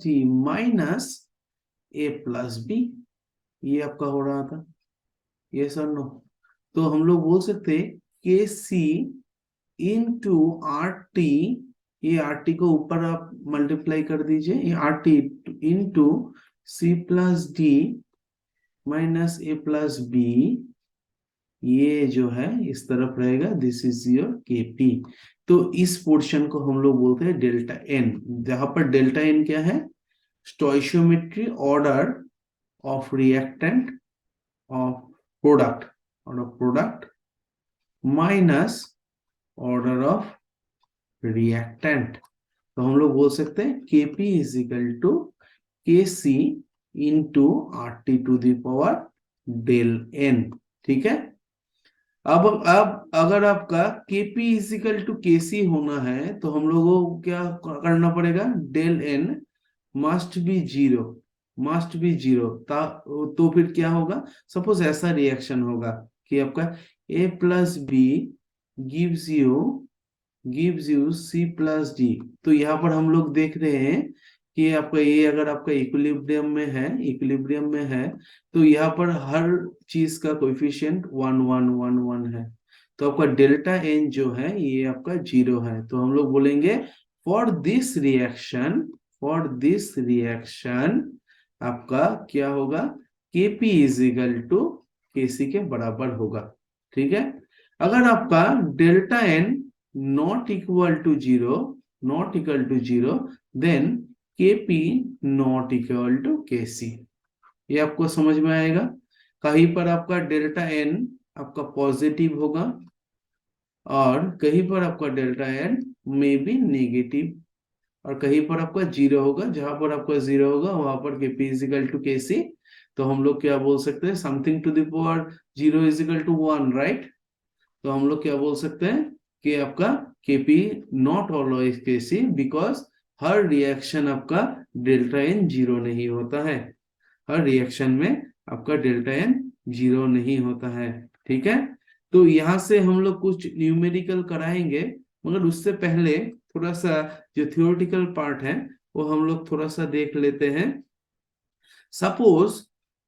D minus A plus B, ये आपका हो रहा था, ये sir no. तो हम लोग बोल सकते हैं K C into R T, ये आर टी को ऊपर आप मल्टीप्लाई कर दीजिए, ये R T into C plus D minus A plus B, ये जो है इस तरफ रहेगा, this is your K P. तो इस पोर्शन को हम लोग बोलते हैं डेल्टा एन, जहां पर डेल्टा एन क्या है, stoichiometry order of reactant of product, order of product minus order of reactant. तो हम लोग बोल सकते हैं Kp is equal to K C into R T to the power del N. ठीक है, अब अगर आपका Kp is equal to K सी होना है तो हम लोगों को क्या करना पड़ेगा, del N must be zero, must be zero. तो फिर क्या होगा, सपोज ऐसा रिएक्शन होगा कि आपका A plus B gives you C plus D. तो यहाँ पर हम लोग देख रहे हैं कि आपका ये अगर आपका इक्विलिब्रियम में है तो यहाँ पर हर चीज का कोएफिशिएंट 1 1 1 1 है। तो आपका डेल्टा एन जो है ये आपका जीरो है। तो हम लोग बोलेंगे फॉर दिस रिएक्शन आपका क्या होगा, Kp is equal to Kc के बराबर होगा। ठीक है, अगर आपका delta N not equal to zero then Kp not equal to Kc, ये आपको समझ में आएगा। कहीं पर आपका डेल्टा एन आपका पॉजिटिव होगा और कहीं पर आपका डेल्टा एन में बी नेगेटिव और कहीं पर आपका जीरो होगा, जहां पर आपका जीरो होगा वहां पर KP is equal to KC. तो हम लोग क्या बोल सकते हैं, something to the power zero is equal to one, right. तो हम लोग क्या बोल सकते हैं कि आपका KP not always KC, because हर रिएक्शन आपका डेल्टा एन जीरो नहीं होता है, हर रिएक्शन में आपका डेल्टा एन जीरो नहीं होता है, ठीक है। तो यहां से हम लोग कुछ न्यूमेरिकल कराएंगे, मगर उससे पहले थोड़ा सा जो थियोरेटिकल पार्ट है वो हम लोग थोड़ा सा देख लेते हैं। सपोज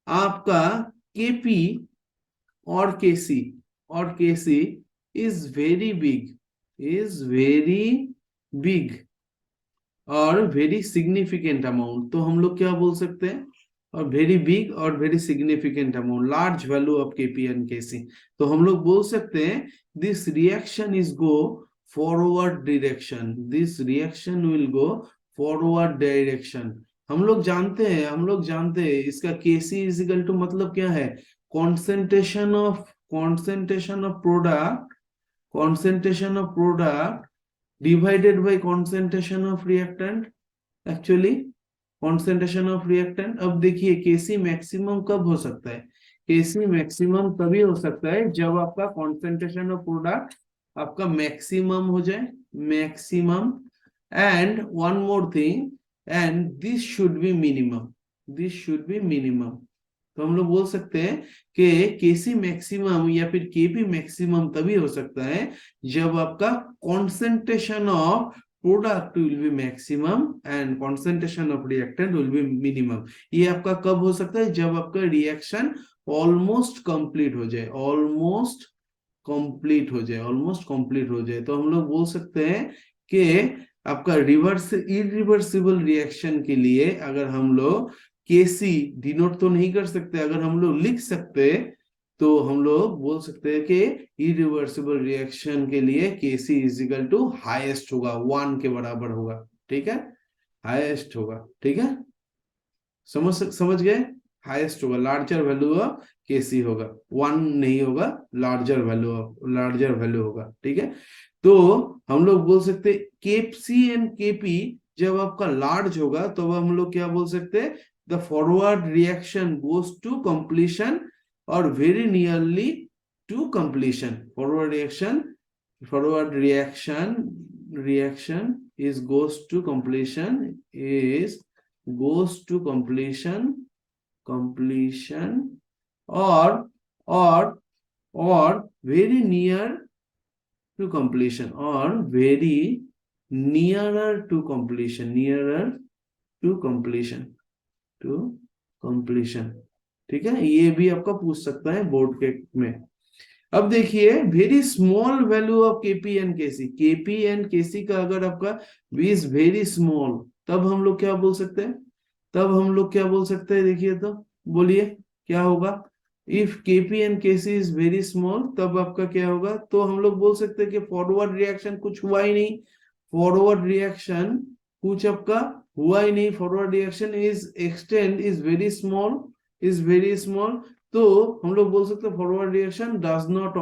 आपका केपी और केसी इज वेरी बिग, और वेरी सिग्निफिकेंट अमाउंट। तो हम लोग क्या बोल सकते हैं, और वेरी बिग और very significant amount, large value of KP and KC. तो हम लोग बोल सकते हैं this reaction is go forward direction, this reaction will go forward direction. हम लोग जानते हैं इसका केसी इज इक्वल टू मतलब क्या है, concentration of product divided by concentration of reactant, actually concentration of reactant। अब देखिए केसी मैक्सिमम कब हो सकता है, केसी मैक्सिमम तभी हो सकता है जब आपका concentration ऑफ प्रोडक्ट आपका मैक्सिमम हो जाए, maximum. And one more thing, and this should be minimum. तो हम लोग बोल सकते हैं कि केसी मैक्सिमम या फिर केपी मैक्सिमम तभी हो सकता है जब आपका concentration of product will be maximum and concentration of reactant will be minimum. ये आपका कब हो सकता है, जब आपका रिएक्शन ऑलमोस्ट कंप्लीट हो जाए, ऑलमोस्ट कंप्लीट हो जाए। तो हम लोग बोल सकते हैं कि आपका इरिवर्सिबल रिएक्शन के लिए अगर हम लोग केसी डिनोट तो नहीं कर सकते, अगर हम लोग लिख सकते तो हम लोग बोल सकते हैं कि इरिवर्सिबल रिएक्शन के लिए केसी इज इक्वल टू हाईएस्ट होगा, 1 के बराबर होगा, ठीक है, हाईएस्ट होगा, ठीक है। समझ गए, हाईएस्ट होगा, लार्जर वैल्यू ऑफ केसी होगा, 1 नहीं होगा, लार्जर वैल्यू होगा, ठीक है। तो हम लोग बोल सकते केपी एंड केपी जब आपका लार्ज होगा तो हम लोग क्या बोल सकते हैं, the forward reaction goes to completion और very nearly to completion. Forward reaction is goes to completion or very near to completion or very nearer to completion, ठीक है। ये भी आपका पूछ सकता है बोर्ड के में। अब देखिए very small value of KP and KC का अगर आपका इज वेरी स्मॉल, तब हम लोग क्या बोल सकते हैं, देखिए तो बोलिए क्या होगा। If KP and KC is very small तब आपका क्या होगा, तो हम लोग बोल सकते हैं कि फॉरवर्ड रिएक्शन कुछ हुआ ही नहीं, फॉरवर्ड रिएक्शन कुछ आपका हुआ ही नहीं, forward reaction is very small. तो हम लोग बोल सकते हैं forward reaction does not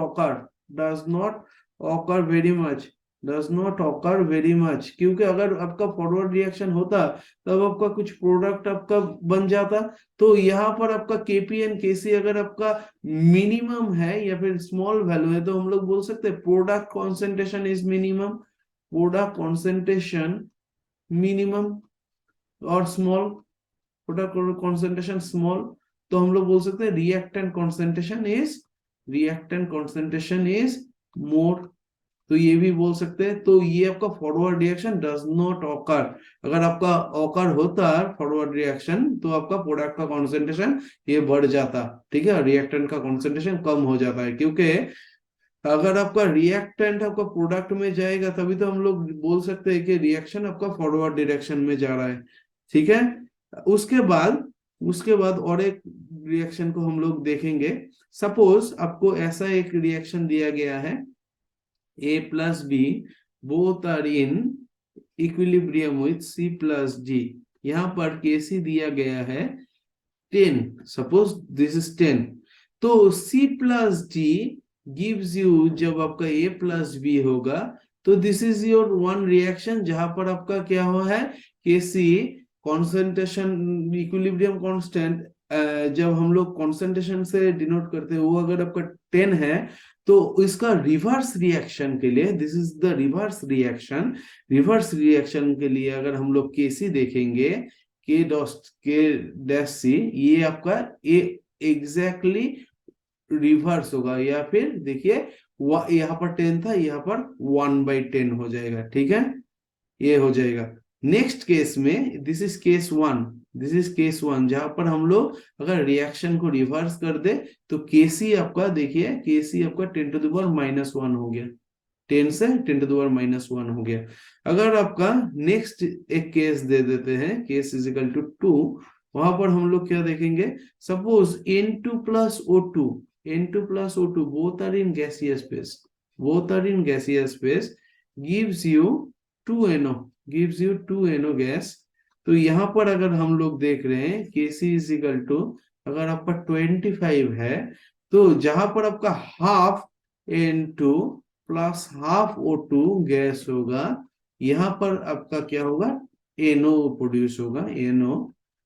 occur very much, क्योंकि अगर आपका फॉरवर्ड रिएक्शन होता तब आपका कुछ प्रोडक्ट आपका बन जाता। तो यहाँ पर आपका केपी एंड केसी अगर आपका मिनिमम है या फिर स्मॉल वैल्यू है तो हम लोग बोल सकते हैं प्रोडक्ट कॉन्सेंट्रेशन इज मिनिमम और स्मॉल, प्रोडक्ट कॉन्सेंट्रेशन स्मॉल। तो हम लोग बोल सकते हैं रिएक्टेंट कॉन्सेंट्रेशन इज मोर। तो ये भी बोल सकते हैं। तो ये आपका forward reaction does not occur, अगर आपका ऑकर होता फॉरवर्ड रिएक्शन तो आपका प्रोडक्ट का कॉन्सेंट्रेशन ये बढ़ जाता, ठीक है, रिएक्टेंट का कॉन्सेंट्रेशन कम हो जाता है, क्योंकि अगर आपका रिएक्टेंट आपका प्रोडक्ट में जाएगा तभी तो हम लोग बोल सकते हैं कि रिएक्शन आपका फॉरवर्ड डायरेक्शन में जा रहा है, ठीक है। उसके बाद और एक रिएक्शन को हम लोग देखेंगे। सपोज आपको ऐसा एक रिएक्शन दिया गया है, A plus B both are in equilibrium with C plus D। यहाँ पर Kc दिया गया है 10, सपोज दिस इज 10। तो C plus D gives you, जब आपका A plus B होगा तो this is your one reaction जहां पर आपका क्या हुआ है, केसी कॉन्सेंट्रेशन इक्विलिब्रियम कांस्टेंट, जब हम लोग कॉन्सेंट्रेशन से डिनोट करते हैं वो अगर आपका 10 है, तो इसका रिवर्स रिएक्शन के लिए, this is the reverse reaction, reverse reaction के लिए अगर हम लोग केसी देखेंगे, के डैश सी, ये आपका ए एग्जैक्टली रिवर्स होगा, या फिर देखिए यहाँ पर 10 था, यहाँ पर 1/10 हो जाएगा, ठीक है, ये हो जाएगा। नेक्स्ट केस में this is case one, this is case one जहां पर हम लोग अगर रिएक्शन को रिवर्स कर दे तो केसी आपका देखिए, केसी आपका 10⁻⁻1 हो गया, 10 से 10⁻⁻1 हो गया। अगर आपका नेक्स्ट एक केस दे देते हैं, केस इज इक्वल टू 2, वहां पर हम लोग क्या देखेंगे, suppose N2 plus O2, N2 plus O2 both are in gaseous phase, both are in gaseous phase, gives you 2NO, gives you 2NO gas. तो यहाँ पर अगर हम लोग देख रहे हैं Kc इज इक्वल टू, अगर आपका 25 है, तो जहां पर आपका half N2 plus half O2 gas होगा, यहाँ पर आपका क्या होगा, NO प्रोड्यूस होगा, NO।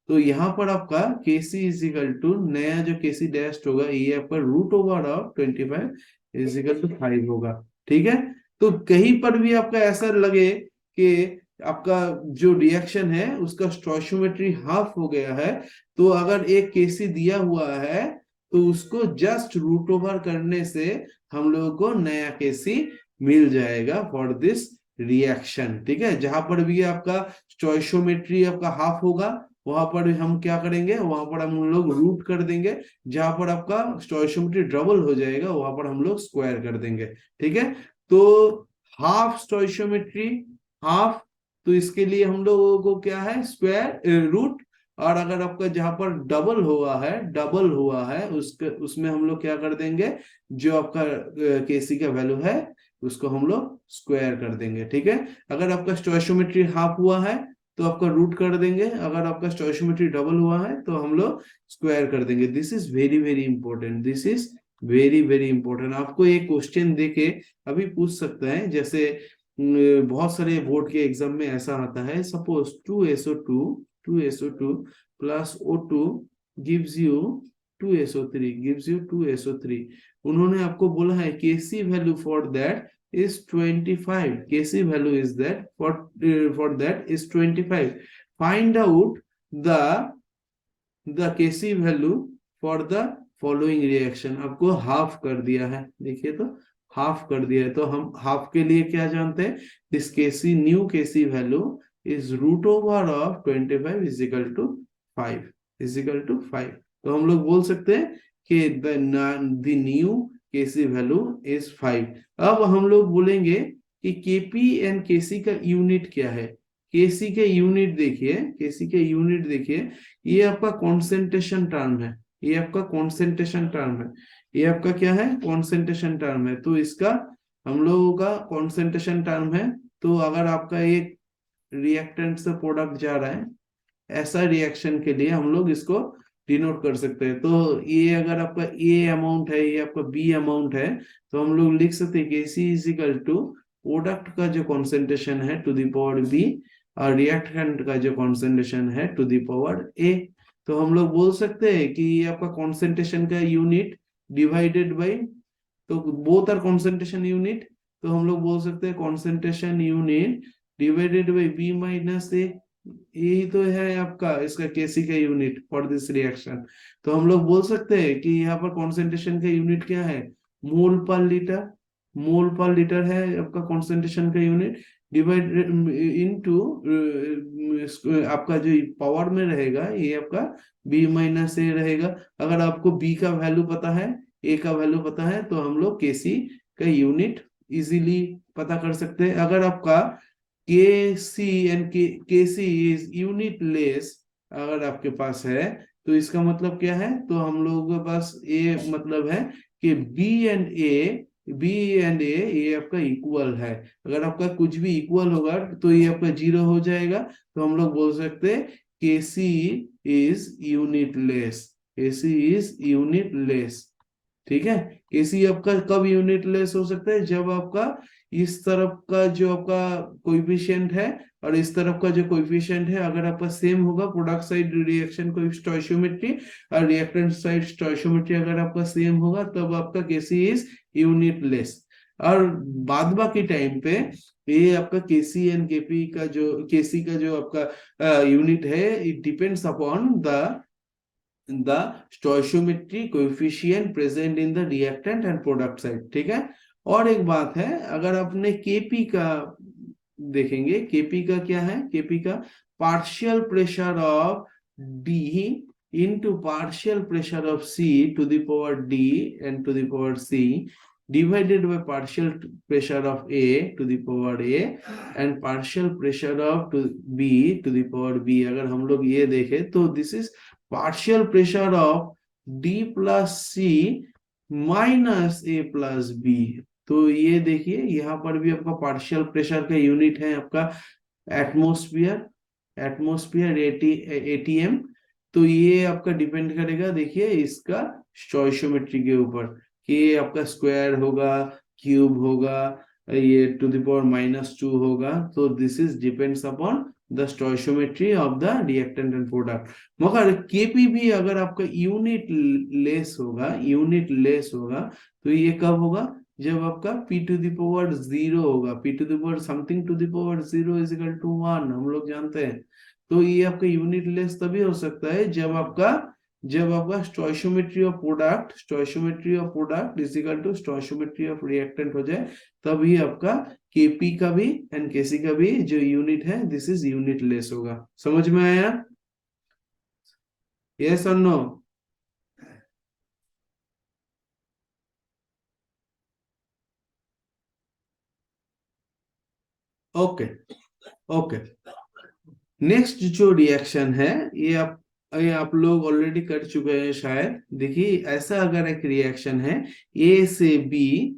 तो यहाँ पर आपका Kc इज इक्वल टू, नया जो Kc डैश होगा ये आपका root over of 25 is equal to 5 होगा, ठीक है। तो कहीं पर भी आपका ऐसा लगे कि आपका जो रिएक्शन है उसका स्टोइचियोमेट्री हाफ हो गया है, तो अगर एक Kc दिया हुआ है तो उसको जस्ट रूट ओवर करने से हम लोगों को नया Kc मिल जाएगा फॉर दिस रिएक्शन, ठीक है। जहां पर भी आपका स्टोइचियोमेट्री आपका हाफ होगा वहां पर हम क्या करेंगे, वहां पर हम लोग रूट कर देंगे, जहां पर आपका स्टोइचियोमेट्री डबल हो जाएगा वहां पर हम लोग स्क्वायर कर देंगे, ठीक है। तो हाफ स्टोइचियोमेट्री, हाफ, तो इसके लिए हम लोगों को क्या है, स्क्वायर रूट। और अगर आपका जहां पर डबल हुआ है, डबल हुआ है उसके उसमें हम लोग क्या कर देंगे, जो आपका केसी का वैल्यू है उसको हम लोग स्क्वायर कर देंगे, ठीक है। अगर आपका स्टोइचियोमेट्री हाफ हुआ है तो आपका रूट कर देंगे, अगर आपका स्टोइचियोमेट्री डबल हुआ है तो हम लोग स्क्वायर कर देंगे। This is very very important, this is very very important. आपको एक क्वेश्चन देके अभी पूछ सकता है, जैसे बहुत सारे बोर्ड के एग्जाम में ऐसा आता है, suppose 2SO2 plus O2 gives you 2SO3, gives you 2SO3। उन्होंने आपको बोला है Kc value for that is 25, Kc value is that for that is 25, find out the Kc value for the following reaction। आपको half कर दिया है, देखिए तो हाफ कर दिया है, तो हम हाफ के लिए क्या जानते हैं, this Kc new Kc value is root over of 25 is equal to 5, is equal to 5। तो हम लोग बोल सकते हैं कि the new Kc value is 5। अब हम लोग बोलेंगे कि Kp एंड Kc का यूनिट क्या है। Kc के यूनिट देखिए, Kc के यूनिट देखिए, ये आपका कॉन्सेंट्रेशन टर्म है, ये आपका कॉन्सेंट्रेशन टर्म है, ये आपका क्या है, कॉन्सेंट्रेशन टर्म है। तो इसका हम लोगों का कॉन्सेंट्रेशन टर्म है, तो अगर आपका एक रिएक्टेंट से प्रोडक्ट जा रहा है, ऐसा रिएक्शन के लिए हम लोग इसको डिनोट कर सकते हैं। तो ये अगर आपका ए अमाउंट है, ये आपका बी अमाउंट है, तो हम लोग लिख सकते हैं कि सी इज इक्वल टू प्रोडक्ट का जो कॉन्सेंट्रेशन है टू द पावर बी, और रिएक्टेंट का जो कॉन्सेंट्रेशन है टू द पावर ए। तो हम लोग बोल सकते हैं कि ये आपका कॉन्सेंट्रेशन का यूनिट डिवाइडेड बाई, तो बोथ आर कॉन्सेंट्रेशन यूनिट, तो हम लोग बोल सकते हैं concentration unit divided by B minus A, यही तो है आपका इसका Kc का यूनिट फॉर दिस रिएक्शन। तो हम लोग बोल सकते हैं कि यहाँ पर कॉन्सेंट्रेशन का यूनिट क्या है, मोल पर लीटर, मोल पर लीटर है आपका कॉन्सेंट्रेशन का यूनिट, डिवाइड इनटू आपका जो पावर में रहेगा ये आपका b माइनस ए रहेगा। अगर आपको b का वैल्यू पता है, a का वैल्यू पता है, तो हम लोग Kc का यूनिट इजीली पता कर सकते हैं। अगर आपका Kc and Kc is unitless अगर आपके पास है, तो इसका मतलब क्या है, तो हम लोगों के पास ये मतलब है कि B एंड A ये आपका इक्वल है। अगर आपका कुछ भी इक्वल होगा तो ये आपका 0 हो जाएगा, तो हम लोग बोल सकते हैं Kc is unitless, Kc is unitless, ठीक है। Kc आपका कब यूनिटलेस हो सकता है, जब आपका इस तरफ का जो आपका कोएफिशिएंट है और इस तरफ का जो कोएफिशिएंट है, अगर आपका सेम होगा प्रोडक्ट साइड रिएक्शन को स्टोइचियोमेट्री और रिएक्टेंट साइड स्टोइचियोमेट्री अगर आपका सेम होगा, तब आपका केसी इज यूनिटलेस। और बाद बाकी टाइम पे ये आपका केसी एंड केसी का जो आपका यूनिट है, it depends upon the stoichiometry coefficient present in the reactant and product side, ठीक है। और एक बात है, अगर आपने केपी का देखेंगे, केपी का क्या है, केपी का partial pressure of D into partial pressure of C to the power D and to the power C divided by partial pressure of A to the power A and partial pressure of to B to the power B। अगर हम लोग ये देखें तो this is partial pressure of D plus C minus A plus B। तो ये देखिए यहाँ पर भी आपका पार्शियल प्रेशर का यूनिट है आपका एटमोस्फियर, एटमोस्फियर एटीएम। तो ये आपका डिपेंड करेगा, देखिए इसका स्टोइचियोमेट्री के ऊपर, कि आपका स्क्वायर होगा, क्यूब होगा, ये टू द पावर -2 होगा। तो this is depends upon the stoichiometry of the reactant and product. मगर केपी भी अगर आपका यूनिट लेस होगा, यूनिट लेस होगा, तो ये कब होगा, जब आपका p टू द पावर 0 होगा, p to the power something to the power 0 is equal to 1, हम लोग जानते हैं। तो ये आपका यूनिट लेस तभी हो सकता है जब आपका stoichiometry of product is equal to stoichiometry of reactant हो जाए, तभी आपका केपी का भी एंड केसी का भी जो यूनिट है, दिस इज यूनिट लेस होगा। समझ में आया? यस और नो? Okay okay. नेक्स्ट जो रिएक्शन है, ये आप लोग ऑलरेडी कर चुके हैं शायद। देखिए ऐसा अगर एक रिएक्शन है, ए से बी,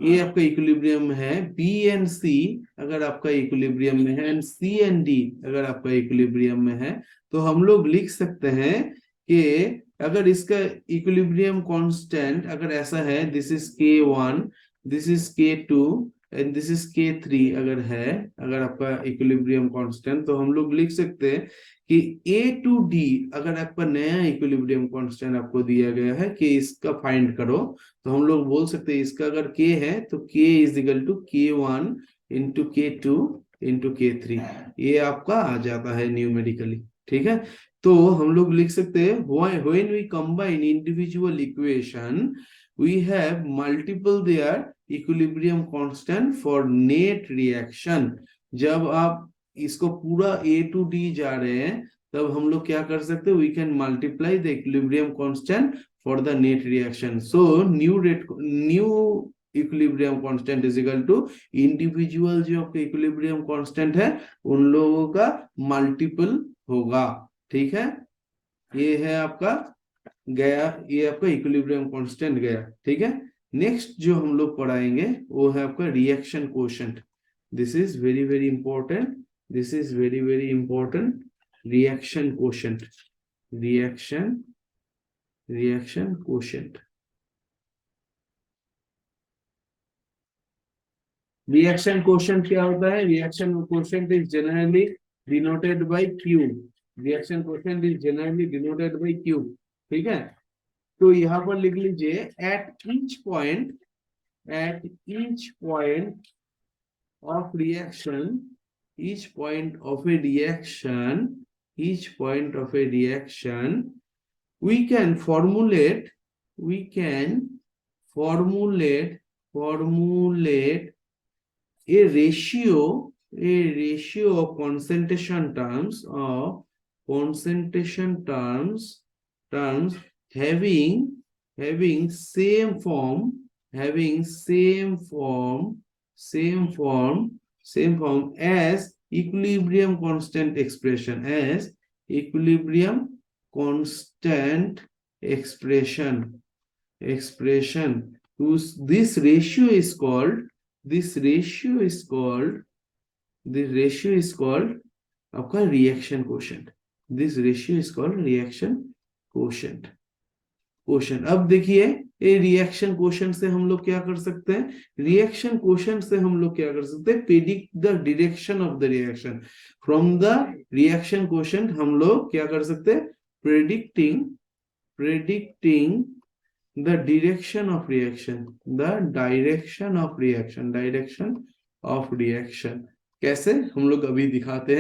ये आपका इक्विलिब्रियम है, बी एंड सी अगर आपका इक्विलिब्रियम में है एंड सी एंड डी अगर आपका इक्विलिब्रियम में है, तो हम लोग लिख सकते हैं कि अगर इसका इक्विलिब्रियम कांस्टेंट अगर ऐसा है, this is K1, this is K2 and this is K3 अगर है, अगर आपका इक्विलिब्रियम कांस्टेंट, तो हम लोग लिख सकते हैं कि A टू D अगर आपका नया इक्विलिब्रियम कांस्टेंट आपको दिया गया है कि इसका फाइंड करो, तो हम लोग बोल सकते हैं इसका अगर K है तो K is equal to K1 into K2 into K3, ये आपका आ जाता है न्यूमेरिकली, ठीक है। तो हम लोग लिख सकते हैं when we combine individual equation we have multiple their equilibrium constant for net reaction. जब आप इसको पूरा A टू D जा रहे हैं, तब हम लोग क्या कर सकते हैं, we can multiply the equilibrium constant for the net reaction. So new equilibrium constant is equal to individual जो आपका इक्विलिब्रियम कांस्टेंट है उन लोगों का मल्टीपल होगा, ठीक है। ये है आपका गया, ये आपका इक्विलिब्रियम कांस्टेंट गया, ठीक है। नेक्स्ट जो हम लोग पढ़ाएंगे वो है आपका reaction quotient. This is very very important, this is very very important. Reaction quotient, reaction quotient. Reaction quotient क्या होता है? Reaction quotient is generally denoted by Q। Reaction quotient is generally denoted by Q, ठीक है। तो यहाँ पर लिख लीजिए at each point of reaction, each point of a reaction, we can formulate a ratio of concentration terms having same form as equilibrium constant expression, this ratio is called आपका reaction quotient. This ratio is called reaction quotient. अब देखिए ये reaction quotient से हम लोग क्या कर सकते हैं, रिएक्शन क्वोशंट से हम लोग क्या कर सकते हैं, predict the direction of the reaction. From the reaction quotient हम लोग क्या कर सकते हैं, predicting the direction of reaction, the direction of reaction। कैसे हम लोग अभी दिखाते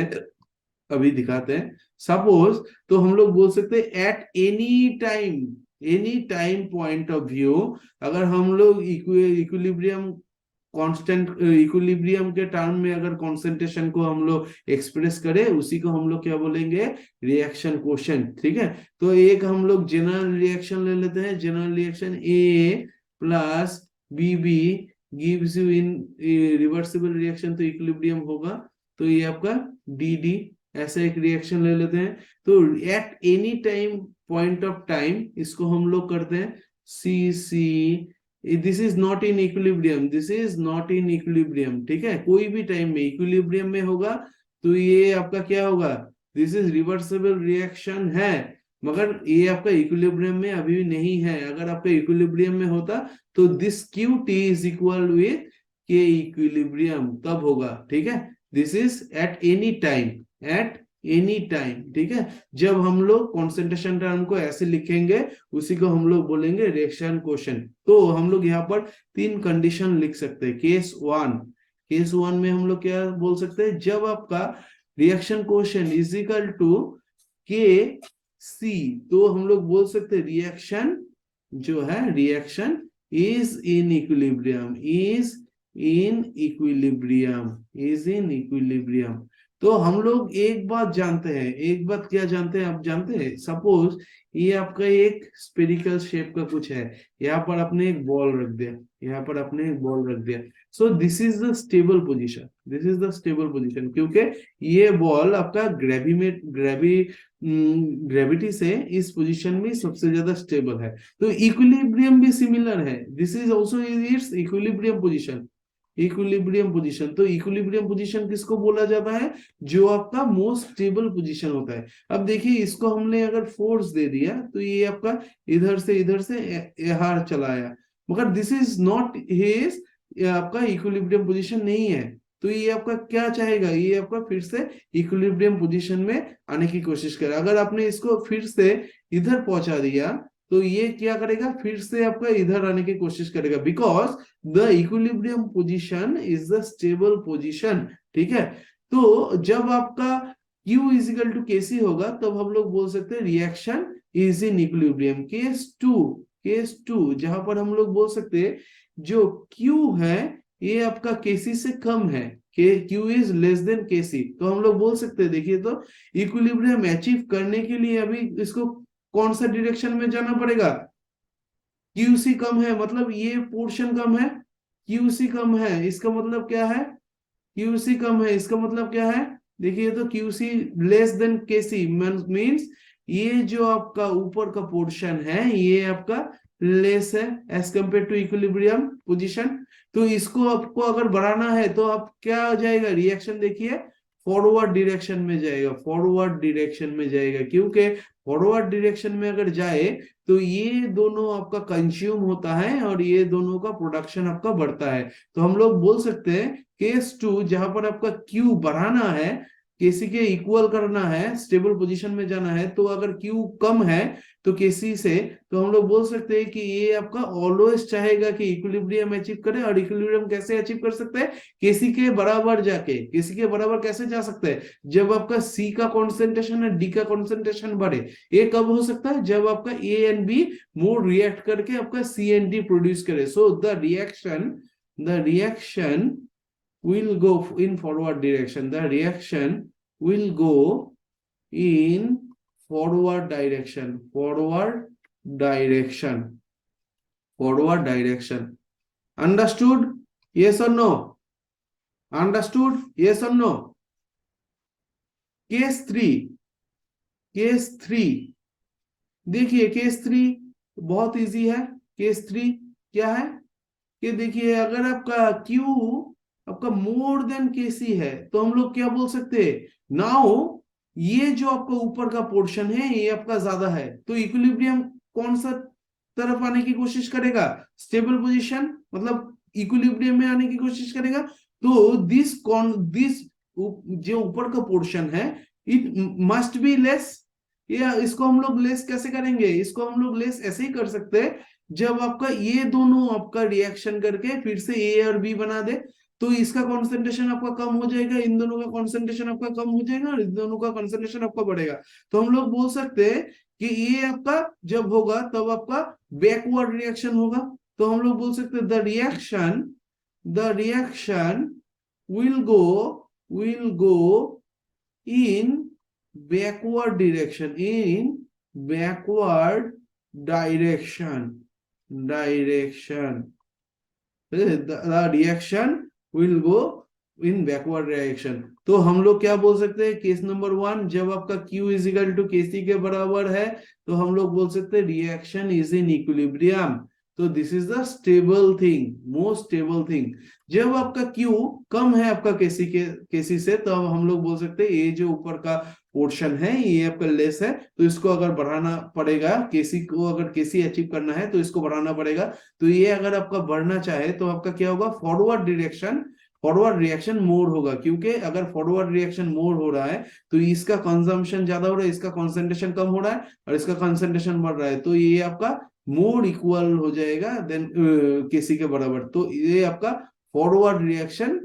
हैं। सपोज तो हम लोग बोल सकते हैं eight any time point of view, अगर हम लोग इक्विलिब्रियम कांस्टेंट इक्विलिब्रियम के टर्म में अगर कॉन्सेंट्रेशन को हम लोग एक्सप्रेस करें, उसी को हम लोग क्या बोलेंगे, रिएक्शन क्वोशंट। ठीक है, तो एक हम लोग जनरल रिएक्शन ले लेते हैं। General reaction A plus B B gives you in reversible reaction, तो इक्विलिब्रियम होगा, तो ये आपका डी डी, ऐसा एक रिएक्शन ले लेते हैं। तो at any time point of time इसको हम लोग करते हैं C C, this is not in equilibrium, this is not in equilibrium. ठीक है, कोई भी टाइम में इक्विलिब्रियम में होगा तो ये आपका क्या होगा, दिस इज रिवर्सिबल रिएक्शन है, मगर ये आपका इक्विलिब्रियम में अभी भी नहीं है। अगर आपका इक्विलिब्रियम में होता तो this Q T is equal with के इक्विलिब्रियम, तब होगा। ठीक है, this is eight any time, eight any time. ठीक है, जब हम लोग कॉन्सेंट्रेशन टर्म को ऐसे लिखेंगे उसी को हम लोग बोलेंगे रिएक्शन क्वोशंट। तो हम लोग यहाँ पर 3 कंडीशन लिख सकते हैं। केस वन में हम लोग क्या बोल सकते हैं, जब आपका reaction quotient is equal to K C, तो हम लोग बोल सकते हैं रिएक्शन जो है, reaction is in equilibrium, is in equilibrium. तो हम लोग एक बात क्या जानते हैं, आप जानते हैं, सपोज ये आपका एक स्पेरिकल शेप का कुछ है, यहाँ पर आपने एक बॉल रख दिया, सो this is the stable position, क्योंकि ये बॉल आपका ग्रेविटी से इस पोजीशन में सबसे ज्यादा स्टेबल है। तो इक्विलिब्रियम भी सिमिलर है, this is also it's equilibrium position. तो इक्विलिब्रियम पोजीशन किसको बोला जाता है, जो आपका मोस्ट स्टेबल पोजीशन होता है। अब देखिए, इसको हमने अगर फोर्स दे दिया तो ये आपका इधर से यहाँ चला आया, मगर दिस इज नॉट हिज, आपका इक्विलिब्रियम पोजीशन नहीं है। तो ये आपका क्या चाहेगा, ये आपका फिर से इक्विलिब्रियम पोजीशन में आने की कोशिश करे। अगर आपने इसको फिर से इधर पहुंचा दिया तो ये क्या करेगा, फिर से आपका इधर आने की कोशिश करेगा, because the equilibrium position is the stable position. ठीक है, तो जब आपका Q is equal to KC होगा, तब हम लोग बोल सकते हैं reaction is in equilibrium. Case two जहां पर हम लोग बोल सकते हैं जो Q है ये आपका केसी से कम है, Q इज लेस देन केसी, तो हम लोग बोल सकते हैं, देखिए तो इक्विलिब्रियम अचीव करने के लिए अभी इसको कौन सा डायरेक्शन में जाना पड़ेगा, QC कम है, मतलब ये पोर्शन कम है, QC कम है, इसका मतलब क्या है, QC कम है, इसका मतलब क्या है, देखिए तो QC less than KC means ये जो आपका ऊपर का पोर्शन है ये आपका लेस है as compare to equilibrium position. तो इसको आपको अगर बढ़ाना है तो आप क्या हो जाएगा, रिएक्शन देखिए फॉरवर्ड डायरेक्शन में जाएगा, क्योंकि फॉरवर्ड डायरेक्शन में अगर जाए तो ये दोनों आपका कंज्यूम होता है और ये दोनों का प्रोडक्शन आपका बढ़ता है। तो हम लोग बोल सकते हैं केस टू जहां पर आपका Q बढ़ाना है, केसी के इक्वल करना है, स्टेबल पोजीशन में जाना है, तो अगर Q कम है तो केसी से, तो हम लोग बोल सकते हैं कि ये आपका ऑलवेज चाहेगा कि इक्विलिब्रियम अचीव करे। और इक्विलिब्रियम कैसे अचीव कर सकते हैं, केसी के बराबर जाके। केसी के बराबर कैसे जा सकते हैं, जब आपका सी का कॉन्सेंट्रेशन और डी का कॉन्सेंट्रेशन बढ़े। ये कब हो सकता है, जब आपका ए एंड बी मोर रिएक्ट करके आपका सी एंड डी प्रोड्यूस करे। So the reaction will go in forward direction, the reaction will go in forward direction. Understood, yes or no? Case 3 देखिए, केस 3 बहुत इजी है। केस 3 क्या है कि देखिए, अगर आपका Q आपका मोर देन केसी है तो हम लोग क्या बोल सकते हैं, नाउ ये जो आपका ऊपर का पोर्शन है ये आपका ज्यादा है, तो इक्विलिब्रियम कौन सा तरफ आने की कोशिश करेगा, स्टेबल पोजीशन मतलब इक्विलिब्रियम में आने की कोशिश करेगा, तो दिस जो ऊपर का पोर्शन है इट मस्ट बी लेस। या इसको हम लोग लेस कैसे करेंगे, इसको हम लोग लेस ऐसे ही कर सकते हैं, जब आपका ये दोनों आपका रिएक्शन करके फिर से ए और बी बना दे, तो इसका कॉन्सेंट्रेशन आपका कम हो जाएगा, इन दोनों का कॉन्सेंट्रेशन आपका कम हो जाएगा और इन दोनों का कॉन्सेंट्रेशन आपका बढ़ेगा। तो हम लोग बोल सकते हैं कि ये आपका जब होगा तब आपका बैकवर्ड रिएक्शन होगा। तो हम लोग बोल सकते हैं the reaction will go in backward direction, the reaction will go in backward direction। तो हम लोग क्या बोल सकते हैं, केस नंबर 1 जब आपका Q is equal to KC के बराबर है, तो हम लोग बोल सकते हैं रिएक्शन इज इन इक्विलिब्रियम। तो this is the stable thing, most stable thing. जब आपका Q कम है आपका केसी से, तो हम लोग बोल सकते हैं ये जो ऊपर का पोर्शन है ये आपका लेस है, तो इसको अगर बढ़ाना पड़ेगा, केसी को अगर केसी अचीव करना है तो इसको बढ़ाना पड़ेगा। तो ये अगर आपका बढ़ना चाहे तो आपका क्या होगा, फॉरवर्ड रिएक्शन मोड होगा, क्योंकि अगर फॉरवर्ड रिएक्शन मोड हो रहा है तो इसका कंजम्पशन ज्यादा हो रहा है, इसका कंसंट्रेशन कम हो रहा है और इसका कंसंट्रेशन बढ़ रहा है, तो ये आपका मोड इक्वल हो जाएगा देन केसी के बराबर। तो ये आपका फॉरवर्ड रिएक्शन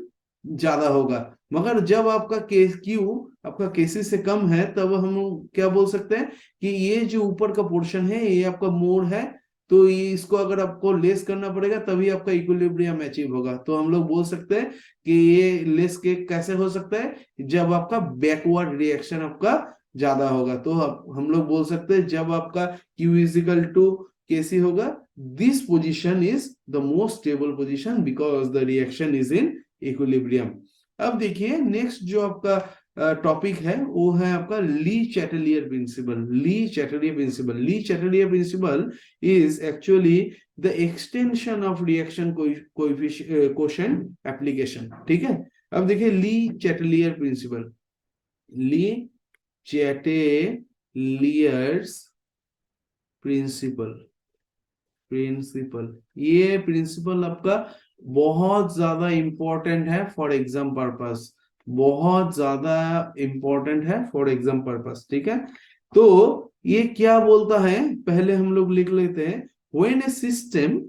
ज्यादा होगा। मगर जब आपका क्यू आपका केसी से कम है, तब हम क्या बोल सकते हैं कि ये जो ऊपर का पोर्शन है ये आपका मोड है, तो ये इसको अगर आपको लेस करना पड़ेगा तभी आपका इक्विलिब्रियम अचीव होगा। तो हम लोग बोल सकते हैं कि ये लेस के कैसे हो सकता है, जब आपका बैकवर्ड रिएक्शन आपका ज्यादा होगा। तो हम लोग बोल सकते हैं जब आपका Q is equal to KC होगा, this position is the most stable position because the reaction is in equilibrium. अब देखिए नेक्स्ट जो आपका टॉपिक है वो है आपका ली Chatelier principal is actually the extension of reaction coefficient application. ठीक है, अब देखिए ली चैटलियर्स प्रिंसिपल ये प्रिंसिपल आपका बहुत ज्यादा इंपॉर्टेंट है फॉर एग्जाम पर्पस, बहुत ज्यादा इंपॉर्टेंट है फॉर एग्जाम पर्पस। ठीक है, तो ये क्या बोलता है पहले हम लोग लिख लेते हैं। When A system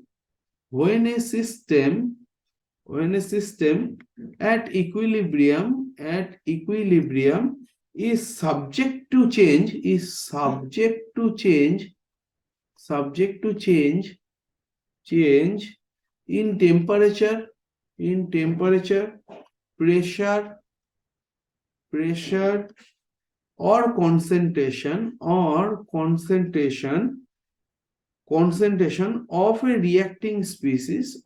at equilibrium is subject to change in temperature, pressure or concentration of a reacting species,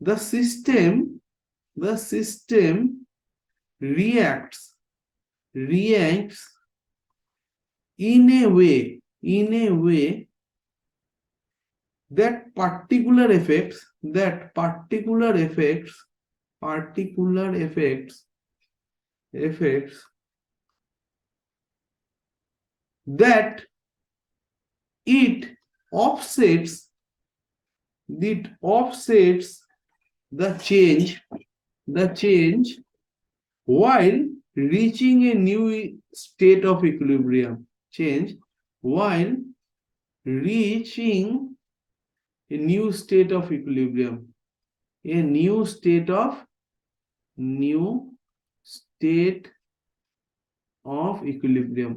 the system reacts in a way that particular effects that it offsets the change while reaching a new state of equilibrium. A new state of equilibrium।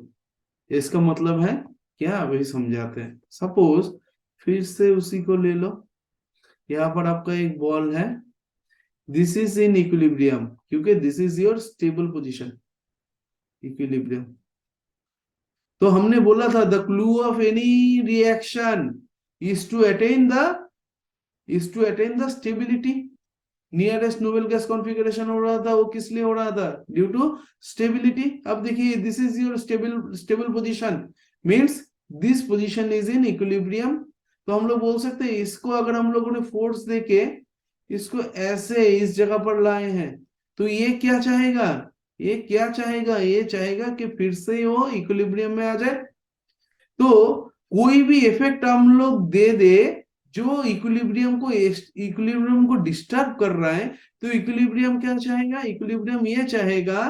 इसका मतलब है क्या, वही समझाते हैं। Suppose फिर से उसी को ले लो, यहाँ पर आपका एक बॉल है, दिस इज इन इक्विलिब्रियम, क्योंकि this is your stable position equilibrium. तो हमने बोला था the clue of any reaction is to attain the stability. Nearest noble gas configuration हो रहा था, वो किस लिए हो रहा था, ड्यू टू स्टेबिलिटी। अब देखिए this is your stable position, means this position is in equilibrium. तो हम लोग बोल सकते हैं इसको अगर हम लोगों ने फोर्स देके इसको ऐसे इस जगह पर लाए हैं, तो ये क्या चाहेगा, ये क्या चाहेगा, ये चाहेगा कि फिर से वो इक्विलिब्रियम में आ जाए। तो कोई भी इफेक्ट हम लोग दे दे जो इक्विलिब्रियम को डिस्टर्ब कर रहा है, तो इक्विलिब्रियम क्या चाहेगा, इक्विलिब्रियम ये चाहेगा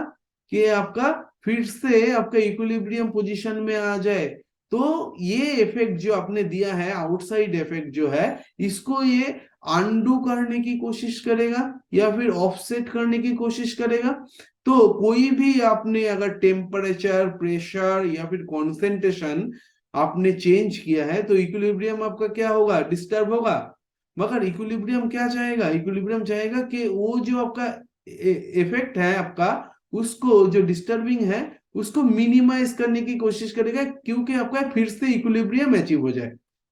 कि आपका फिर से आपका इक्विलिब्रियम पोजीशन में आ जाए। तो ये इफेक्ट जो आपने दिया है, आउटसाइड इफेक्ट जो है, इसको ये अनडू करने की कोशिश करेगा या फिर ऑफसेट करने की कोशिश करेगा। तो कोई भी आपने अगर टेम्परेचर, प्रेशर या फिर कॉन्सेंट्रेशन आपने चेंज किया है, तो इक्विलिब्रियम आपका क्या होगा, डिस्टर्ब होगा। मगर इक्विलिब्रियम क्या चाहेगा, इक्विलिब्रियम चाहेगा कि वो जो आपका इफेक्ट है आपका, उसको जो डिस्टर्बिंग है उसको मिनिमाइज करने की कोशिश करेगा, क्योंकि आपका फिर से इक्विलिब्रियम अचीव हो जाए,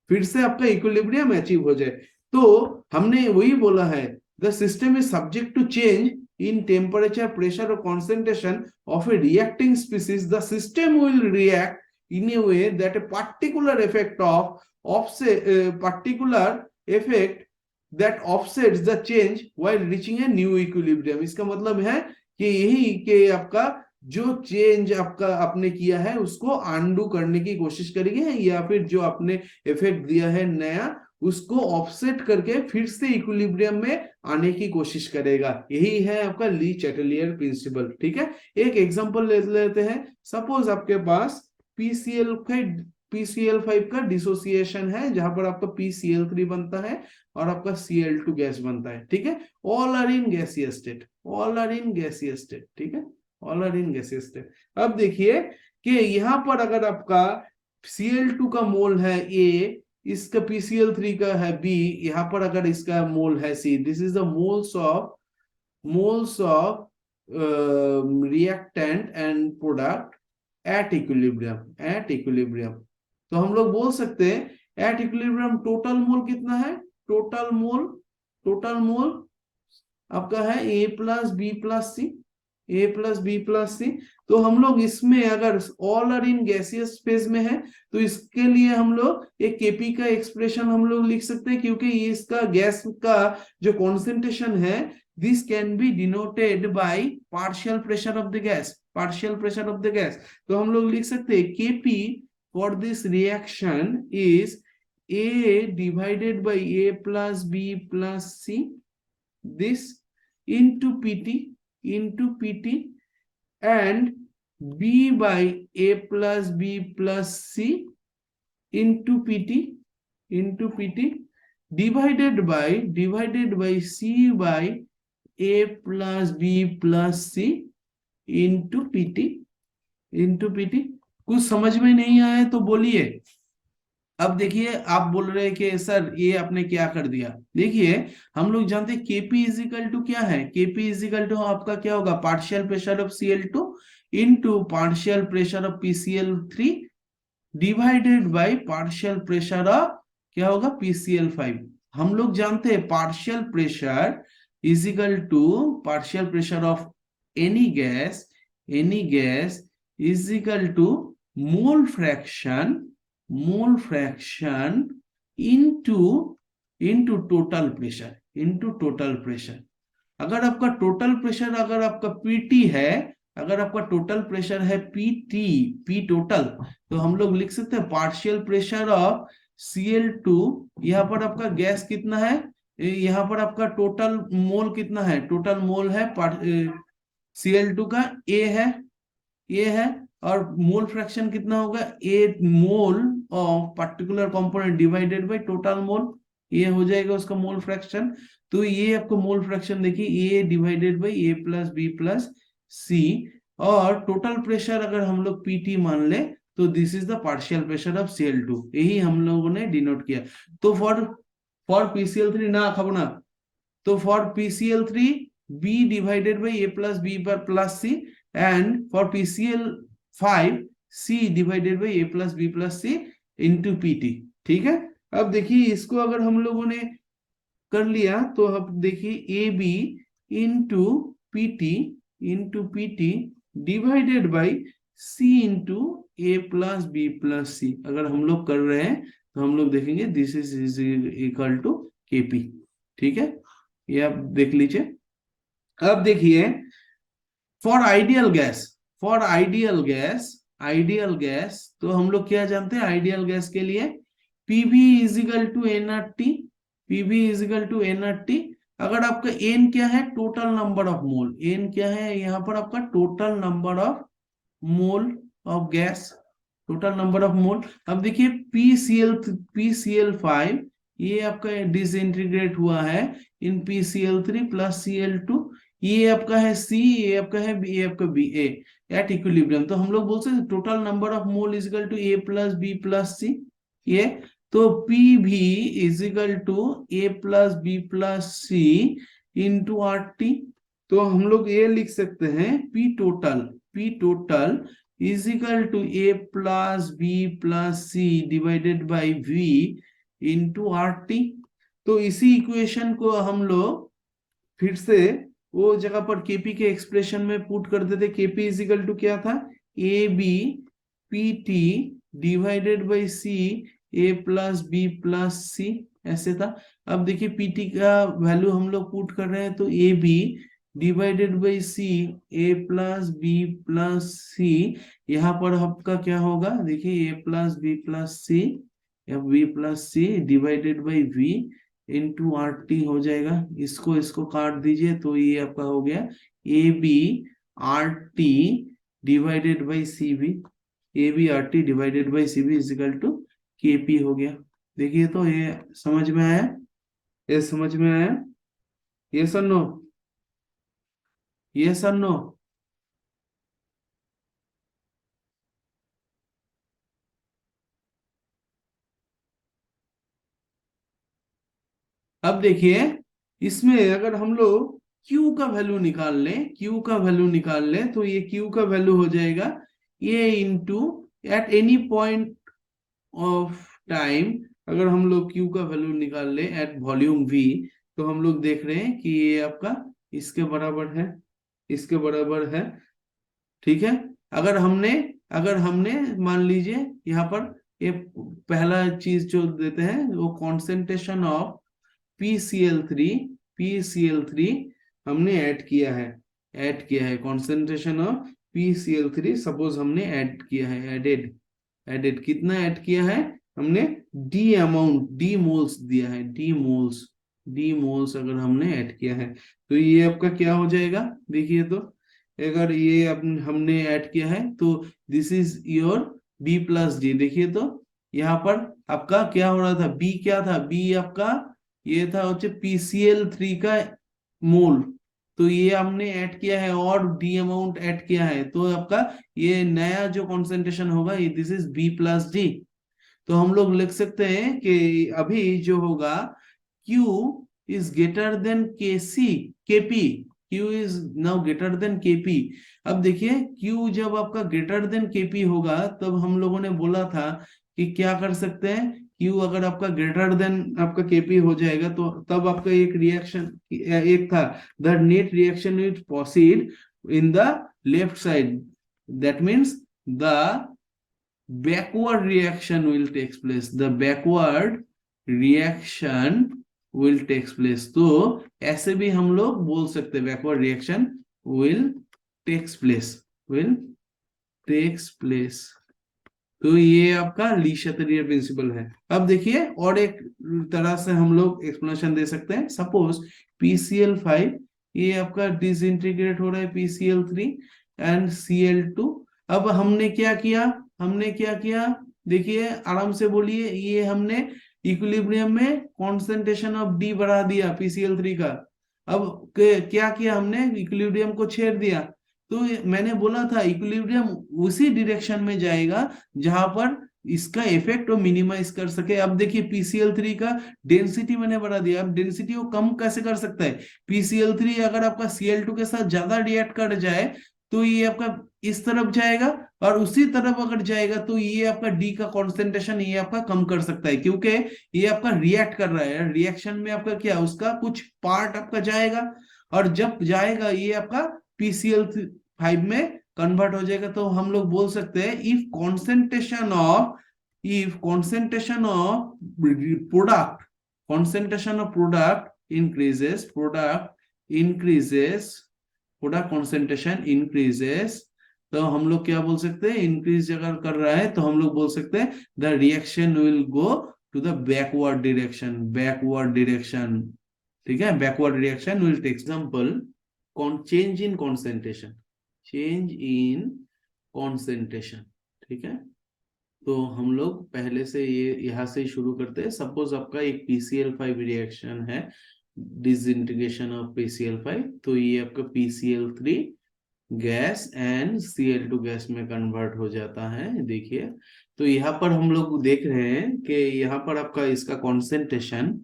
फिर से आपका इक्विलिब्रियम अचीव हो जाए। तो हमने वही बोला है, the system is subject to change in temperature, pressure or concentration of a reacting species. The system will react in a way that a particular effect that offsets the change while reaching a new equilibrium. इसका मतलब है कि यही कि आपका जो change आपका आपने किया है उसको अनडू करने की कोशिश करेंगे, या फिर जो आपने इफेक्ट दिया है नया उसको ऑफसेट करके फिर से इक्विलिब्रियम में आने की कोशिश करेगा। यही है आपका ली चैटलियर प्रिंसिपल। ठीक है, एक एग्जांपल ले लेते हैं। सपोज आपके पास PCl5 का डिसोसिएशन है, जहां पर आपका PCl3 बनता है और आपका Cl2 गैस बनता है। ठीक है, all are in gaseous state, all are in gaseous state. ठीक है, all are in gaseous state. अब देखिए कि यहां पर अगर आपका Cl2 का मोल है A, इसका PCl3 का है B, यहां पर अगर इसका मोल है C, this is the moles of reactant and product at equilibrium. तो हम लोग बोल सकते हैं एट इक्विलिब्रियम टोटल मोल कितना है, टोटल मोल आपका है A plus B plus C, A plus B plus C. तो हम लोग इसमें अगर all are in gaseous phase में है, तो इसके लिए हम लोग एक केपी का एक्सप्रेशन हम लोग लिख सकते हैं, क्योंकि इसका गैस का जो कॉन्सेंट्रेशन है, this can be denoted by partial pressure of the gas, partial pressure of the gas. तो हम लोग लिख सकते हैं KP for this reaction is A divided by A plus B plus C, this into PT and B by A plus B plus C into PT divided by C by A plus B plus C into PT। कुछ समझ में नहीं आया तो बोलिए। अब देखिए, आप बोल रहे हैं कि सर ये आपने क्या कर दिया। देखिए, हम लोग जानते हैं केपी इज इक्वल टू क्या है, केपी इज इक्वल टू आपका क्या होगा, partial pressure of Cl2 into partial pressure of PCl3 divided by partial pressure of क्या होगा PCl5। हम लोग जानते हैं partial pressure is equal to partial pressure of any gas is equal to mole fraction into total pressure. अगर आपका total pressure अगर आपका पीटी है, अगर आपका टोटल प्रेशर है पी टोटल, तो हम लोग लिख सकते हैं पार्शियल प्रेशर ऑफ Cl2। यहाँ पर आपका गैस कितना है, यहाँ पर आपका टोटल मोल कितना है, टोटल मोल है Cl2 का ए है, और मोल फ्रैक्शन कितना होगा, A mole of particular component divided by total mole, ये हो जाएगा उसका मोल फ्रैक्शन। तो ये आपको मोल फ्रैक्शन देखिए A divided by A plus B plus C, और टोटल प्रेशर अगर हम लोग पीटी मान ले, तो this is the partial pressure of Cl2, यही हम लोगों ने डिनोट किया। तो फॉर PCl3 ना खबना, तो for PCl3 B divided by A plus B पर plus C, and for PCl5 C divided by A plus B plus C into PT। ठीक है, अब देखिए इसको अगर हम लोगों ने कर लिया, तो अब देखिए AB into PT divided by C into A plus B plus C। अगर हम लोग कर रहे हैं तो हम लोग देखेंगे this is equal to KP। ठीक है, ये आप देख लीजिए। अब देखिए for ideal gas, for ideal gas तो हम लोग क्या जानते हैं आइडियल गैस के लिए, PV is equal to nRT, PV is equal to nRT. अगर आपका एन क्या है, total number of mole, n क्या है यहाँ पर आपका total number of mole of gas, total number of mole. अब देखिए PCl5 ये आपका डिसइंटीग्रेट हुआ है इन PCl3 प्लस Cl2, ये आपका है C, ये आपका है B, ये आपका बी ए एट इक्विलिब्रियम। तो हम लोग बोल सकते total number of mole is equal to A plus B plus C, ये तो पी भी is equal to A plus B plus C into R T. तो हम लोग ये लिख सकते हैं P total is equal to A plus B plus C divided by V into R T. तो इसी इक्वेशन को हम लोग फिर से वो जगह पर केपी के एक्सप्रेशन में पुट कर देते, केपी इज इक्वल टू क्या था, A B P T divided by C A plus B plus C, ऐसे था। अब देखिए पीटी का वैल्यू हम लोग पुट कर रहे हैं, तो A B divided by C A plus B plus C, यहाँ पर आपका क्या होगा, देखिए A plus B plus C या B plus C divided by V into R T हो जाएगा। इसको काट दीजिए तो ये आपका हो गया A B R T divided by C B, A B R T divided by C B is equal to K P हो गया। देखिए तो ये समझ में आया, ये समझ में आया, ये सर नो, ये सर नो। अब देखिए इसमें अगर हम लोग Q का वैल्यू निकाल लें, Q का वैल्यू निकाल लें, तो ये Q का वैल्यू हो जाएगा A into at any point of time. अगर हम लोग Q का वैल्यू निकाल लें एट वॉल्यूम V, तो हम लोग देख रहे हैं कि ये आपका इसके बराबर है, इसके बराबर है, ठीक है। अगर हमने मान लीजिए यहाँ पर ये पहला चीज जो देते हैं वो कॉन्सेंट्रेशन ऑफ PCl3, PCl3 हमने ऐड किया है कॉन्सेंट्रेशन ऑफ PCl3, सपोज हमने ऐड किया है, एडेड कितना ऐड किया है हमने, डी अमाउंट, डी मोल्स दिया है, डी मोल्स अगर हमने ऐड किया है, तो ये आपका क्या हो जाएगा, देखिए तो अगर ये हमने ऐड किया है तो this is your B plus D. देखिए तो यहाँ पर आपका क्या हो रहा था, बी क्या था, बी आपका ये था PCl3 का मोल, तो ये हमने ऐड किया है और डी अमाउंट ऐड किया है, तो आपका ये नया जो कॉन्सेंट्रेशन होगा ये this is B plus D. तो हम लोग लिख सकते हैं कि अभी जो होगा Q is greater than K C KP, Q is now greater than KP. अब देखिए Q जब आपका ग्रेटर देन केपी होगा तब हम लोगों ने बोला था कि क्या कर सकते हैं, Q अगर आपका ग्रेटर देन आपका केपी हो जाएगा तो तब आपका एक रिएक्शन एक था, the net reaction will proceed in the left side, that means the backward reaction will takes place, the backward reaction will takes place। तो ऐसे भी हम लोग बोल सकते हैं backward reaction will takes place, will takes place। तो ये आपका ली शतेलियर प्रिंसिपल है। अब देखिए और एक तरह से हम लोग एक्सप्लेनेशन दे सकते हैं, सपोज PCl5 ये आपका डिसइंटीग्रेट हो रहा है PCl3 एंड Cl2। अब हमने क्या किया, देखिए आराम से बोलिए, ये हमने इक्विलिब्रियम में कॉन्सेंट्रेशन ऑफ डी बढ़ा दिया PCl3 का। अब क्या किया हमने, इक्विलिब्रियम को छेड़ दिया, तो मैंने बोला था इक्विलिब्रियम उसी डायरेक्शन में जाएगा जहां पर इसका इफेक्ट वो मिनिमाइज कर सके। अब देखिए PCl3 का डेंसिटी मैंने बढ़ा दिया, अब डेंसिटी को कम कैसे कर सकता है, PCl3 अगर आपका Cl2 के साथ ज्यादा रिएक्ट कर जाए तो ये आपका इस तरफ जाएगा, और उसी तरफ अगर जाएगा तो ये आपका डी का कॉन्सेंट्रेशन ये आपका कम कर सकता है, क्योंकि ये आपका रिएक्ट कर रहा है, रिएक्शन में आपका क्या उसका कुछ पार्ट आपका जाएगा, और जब जाएगा ये आपका PCl5 में कन्वर्ट हो जाएगा। तो हम लोग बोल सकते हैं if concentration of product increases product concentration increases, तो हम लोग क्या बोल सकते हैं, इंक्रीज अगर कर रहा है तो हम लोग बोल सकते हैं the reaction will go to the backward direction, backward direction, ठीक है, backward reaction will take example change in concentration, change in concentration, ठीक है। तो हम लोग पहले से ये यहाँ से शुरू करते हैं। सपोज आपका एक PCl5 रिएक्शन है, डिसइंटीग्रेशन ऑफ PCl5, तो ये आपका PCl3 gas and Cl2 gas में कन्वर्ट हो जाता है। देखिए, तो यहाँ पर हम लोग देख रहे हैं कि यहाँ पर आपका इसका कॉन्सेंट्रेशन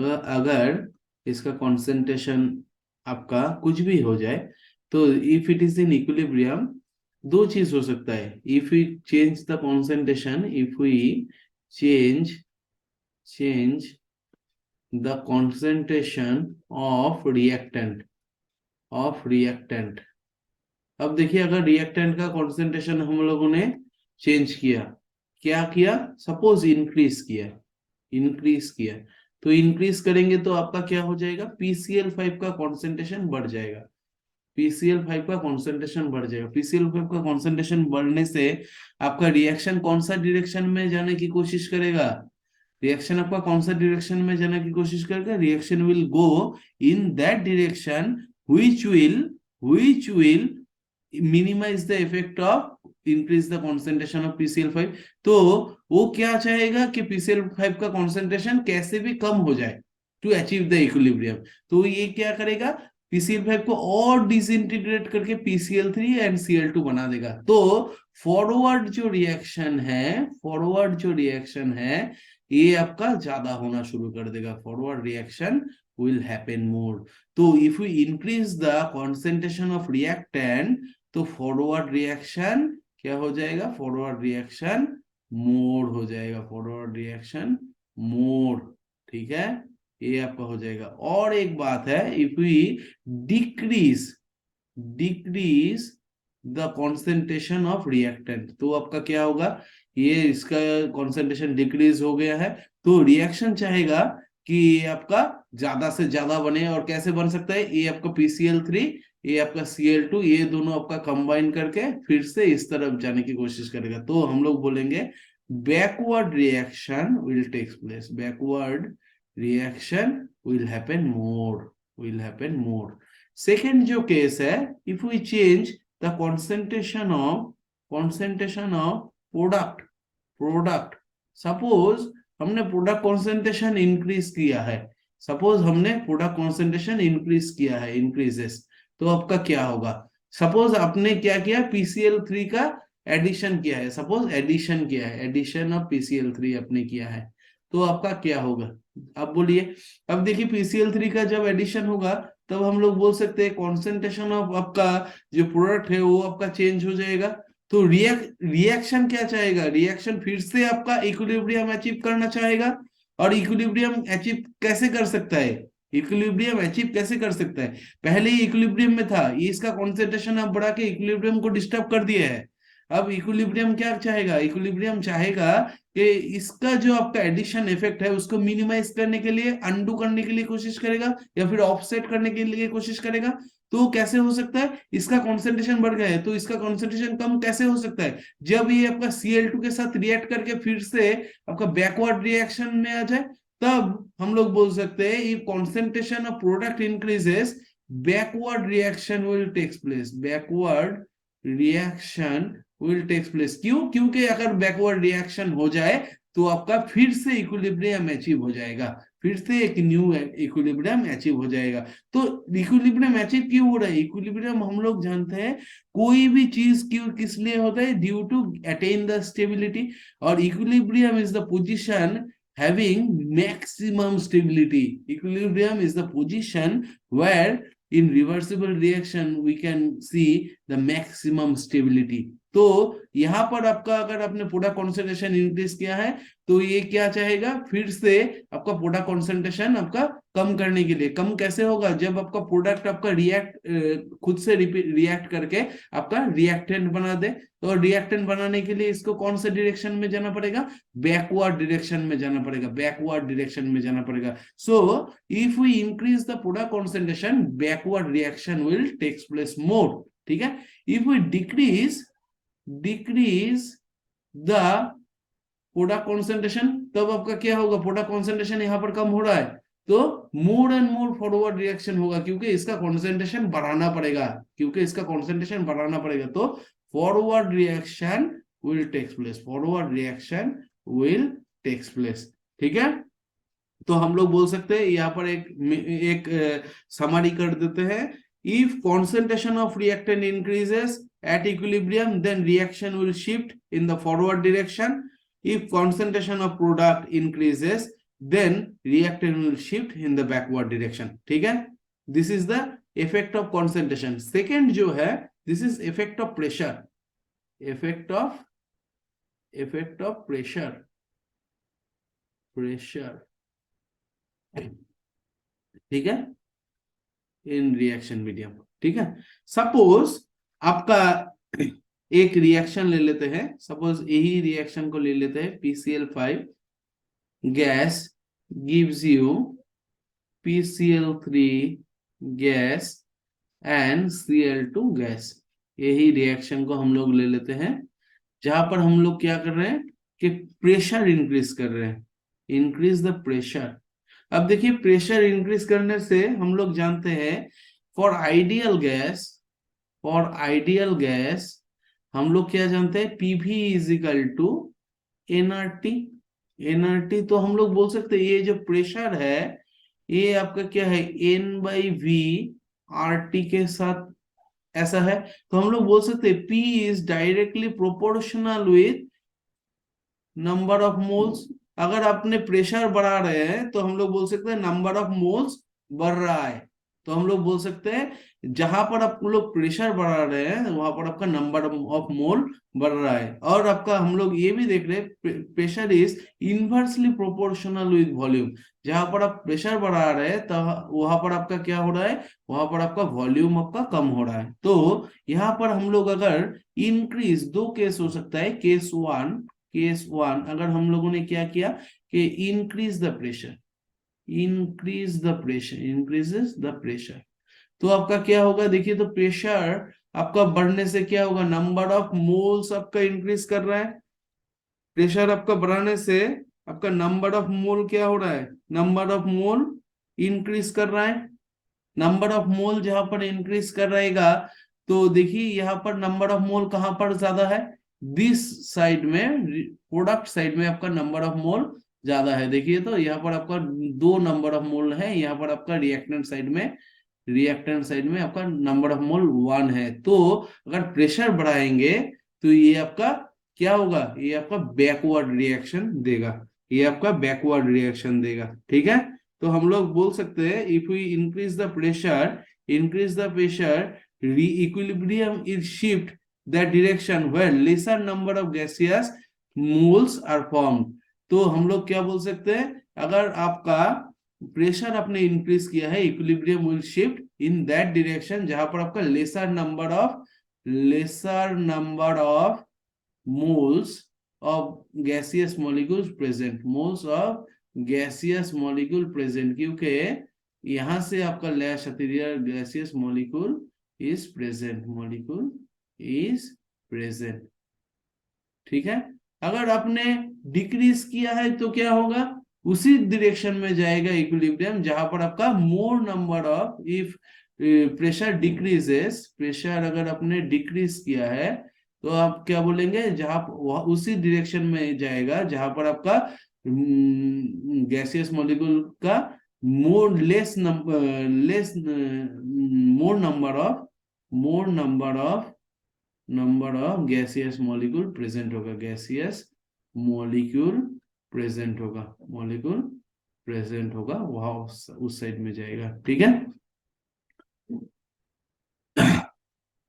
अगर इसका कॉन्सेंट्रेशन आपका कुछ भी हो जाए, तो if it is in equilibrium, दो चीज हो सकता है। If we change the concentration, if we change the concentration of reactant, अब देखिए अगर रिएक्टेंट का कॉन्सेंट्रेशन हम लोगों ने चेंज किया, क्या किया, सपोज इंक्रीज किया, तो इंक्रीज करेंगे तो आपका क्या हो जाएगा, PCl5 का कॉन्सेंट्रेशन बढ़ जाएगा, PCl5 का कॉन्सेंट्रेशन बढ़ जाएगा। PCl5 का कॉन्सेंट्रेशन बढ़ने से आपका रिएक्शन कौन सा डायरेक्शन में जाने की कोशिश करेगा, रिएक्शन आपका कौन सा डायरेक्शन में जाने की कोशिश करेगा, reaction will go in that direction which will minimize the effect of increase the concentration of PCl5। तो वो क्या चाहेगा कि PCl5 का कॉन्सेंट्रेशन कैसे भी कम हो जाए टू अचीव द इक्विलिब्रियम। तो ये क्या करेगा, PCl5 को और डिसइंटीग्रेट करके PCl3 एंड Cl2 बना देगा। तो फॉरवर्ड जो रिएक्शन है ये आपका ज्यादा होना शुरू कर देगा, forward reaction will happen more। तो if we increase the concentration of reactant, तो फॉरवर्ड रिएक्शन क्या हो जाएगा, फॉरवर्ड रिएक्शन मोर हो जाएगा, फॉरवर्ड रिएक्शन मोर, ठीक है, ये आपका हो जाएगा। और एक बात है, if we decrease the concentration of reactant, तो आपका क्या होगा, ये इसका कॉन्सेंट्रेशन डिक्रीज हो गया है, तो रिएक्शन चाहेगा कि ये आपका ज्यादा से ज्यादा बने, और कैसे बन सकता है, ये आपका PCl3, ये आपका Cl2, ये दोनों आपका कंबाइन करके फिर से इस तरफ जाने की कोशिश करेगा। तो हम लोग बोलेंगे backward reaction will take place, backward reaction will happen more. Second जो केस है, if we change the concentration of product, suppose हमने प्रोडक्ट कॉन्सेंट्रेशन इंक्रीज किया है, इंक्रीजेस, तो आपका क्या होगा, सपोज आपने क्या किया, PCl3 का एडिशन किया है, सपोज एडिशन ऑफ PCl3 आपने किया है, तो आपका क्या होगा, अब बोलिए। अब देखिए PCl3 का जब एडिशन होगा तब हम लोग बोल सकते हैं कॉन्सेंट्रेशन ऑफ आपका जो प्रोडक्ट है वो आपका चेंज हो जाएगा। तो रिएक्शन क्या चाहेगा, रिएक्शन फिर से आपका इक्विलिब्रियम अचीव करना चाहेगा। और इक्विलिब्रियम अचीव कैसे कर सकता है, पहले ही इक्विलिब्रियम में था, ये इसका कॉन्सेंट्रेशन अब बढ़ा के इक्विलिब्रियम को डिस्टर्ब कर दिया है। अब इक्विलिब्रियम क्या चाहेगा, इक्विलिब्रियम चाहेगा कि इसका जो आपका एडिशन इफेक्ट है उसको मिनिमाइज करने के लिए, अनडू करने के लिए कोशिश करेगा, या फिर ऑफसेट करने के लिए कोशिश करेगा। तो कैसे हो सकता है, इसका कॉन्सेंट्रेशन बढ़ गया है तो इसका कॉन्सेंट्रेशन कम कैसे हो सकता है, जब ये आपका Cl2 के साथ रिएक्ट करके फिर से आपका बैकवर्ड रिएक्शन में आ जाए, तब हम लोग बोल सकते हैं if concentration of product increases backward reaction will takes place. क्योंकि अगर बैकवर्ड रिएक्शन हो जाए तो आपका फिर से इक्विलिब्रियम अचीव हो जाएगा, फिर से एक न्यू इक्विलिब्रियम अचीव हो जाएगा। तो इक्विलिब्रियम अचीव क्यों हो रहा है, इक्विलिब्रियम हम लोग जानते हैं कोई भी चीज क्यों किस लिए होता है, due to attain the stability, और equilibrium is the position having maximum stability, equilibrium is the position where in reversible reaction we can see the maximum stability। तो यहां पर आपका अगर आपने प्रोडक्ट कॉन्सेंट्रेशन इंक्रीज किया है तो ये क्या चाहेगा, फिर से आपका प्रोडक्ट कॉन्सेंट्रेशन आपका कम करने के लिए। कम कैसे होगा, जब आपका प्रोडक्ट आपका खुद से रिएक्ट करके आपका रिएक्टेंट बना दे। तो रिएक्टेंट बनाने के लिए इसको कौन से डायरेक्शन में जाना पड़ेगा, बैकवर्ड डायरेक्शन में जाना पड़ेगा। So if we increase the product concentration backward reaction will takes place more. ठीक है, if we decrease the product concentration, तब आपका क्या होगा, प्रोडक्ट कॉन्सेंट्रेशन यहाँ पर कम हो रहा है तो more and more forward reaction होगा, क्योंकि इसका कॉन्सेंट्रेशन बढ़ाना पड़ेगा, तो forward reaction will takes place, ठीक है। तो हम लोग बोल सकते हैं यहाँ पर एक समरी कर देते हैं, if concentration of reactant increases at equilibrium, then reaction will shift in the forward direction. If concentration of product increases, then reactant will shift in the backward direction. ठीक है, this is the effect of concentration. Second जो है, this is effect of pressure. effect of pressure ठीक है, in reaction medium. ठीक है, suppose आपका एक रिएक्शन ले लेते हैं, सपोज यही रिएक्शन को ले लेते हैं, PCl5 gas gives you PCl3 gas and Cl2 gas, यही रिएक्शन को हम लोग ले लेते हैं, जहां पर हम लोग क्या कर रहे हैं कि प्रेशर इंक्रीज कर रहे हैं, इंक्रीज द प्रेशर। अब देखिए, प्रेशर इंक्रीज करने से हम लोग जानते हैं फॉर आइडियल गैस हम लोग क्या जानते हैं, PV is equal to nRT। तो हम लोग बोल सकते हैं ये जो प्रेशर है ये आपका क्या है, N/V RT के साथ ऐसा है, तो हम लोग बोल सकते हैं P is directly proportional with number of moles. अगर आपने प्रेशर बढ़ा रहे हैं तो हम लोग बोल सकते हैं नंबर ऑफ मोल्स बढ़ रहा है, तो हम लोग बोल सकते हैं जहां पर आप लोग प्रेशर बढ़ा रहे हैं वहां पर आपका नंबर ऑफ मोल बढ़ रहा है। और आपका हम लोग ये भी देख रहे हैं pressure is inversely proportional with volume, जहां पर आप प्रेशर बढ़ा रहे हैं तो वहां पर आपका क्या हो रहा है, वहां पर आपका वॉल्यूम आपका कम हो रहा है। तो यहाँ पर हम लोग अगर इंक्रीज, दो केस हो सकता है, केस वन अगर हम लोगों ने क्या किया कि इंक्रीजेस द प्रेशर, तो आपका क्या होगा, देखिए तो प्रेशर आपका बढ़ने से क्या होगा, नंबर ऑफ मोल्स आपका इंक्रीज कर रहा है, प्रेशर आपका बढ़ाने से आपका नंबर ऑफ मोल क्या हो रहा है, नंबर ऑफ मोल इंक्रीज कर रहा है। नंबर ऑफ मोल जहां पर इंक्रीज कर रहेगा तो देखिए यहाँ पर नंबर ऑफ मोल कहां पर ज्यादा है, दिस साइड में, प्रोडक्ट साइड में आपका नंबर ऑफ मोल ज्यादा है। देखिए तो यहाँ पर आपका 2 नंबर ऑफ मोल है, यहाँ पर आपका रिएक्टेंट साइड में आपका नंबर ऑफ मोल 1 है। तो अगर प्रेशर बढ़ाएंगे तो ये आपका क्या होगा, ये आपका बैकवर्ड रिएक्शन देगा, ठीक है। तो हम लोग बोल सकते हैं if we increase the pressure equilibrium is shift that direction where lesser number of gaseous moles are formed। तो हम लोग क्या बोल सकते हैं, अगर आपका प्रेशर आपने इंक्रीज किया है, equilibrium will shift in that direction जहां पर आपका laser number of moles of gaseous molecules present, क्योंकि यहां से आपका लैश गैसियस मॉलिक्यूल इज प्रेजेंट, ठीक है। अगर आपने डिक्रीज किया है तो क्या होगा, उसी डायरेक्शन में जाएगा इक्विलिब्रियम जहां पर आपका मोर number of, if pressure decreases, pressure अगर आपने डिक्रीज किया है तो आप क्या बोलेंगे, जहां उसी डायरेक्शन में जाएगा जहां पर आपका गैसियस मॉलिक्यूल का मोर number of gaseous molecule present होगा, वहां उस साइड में जाएगा, ठीक है।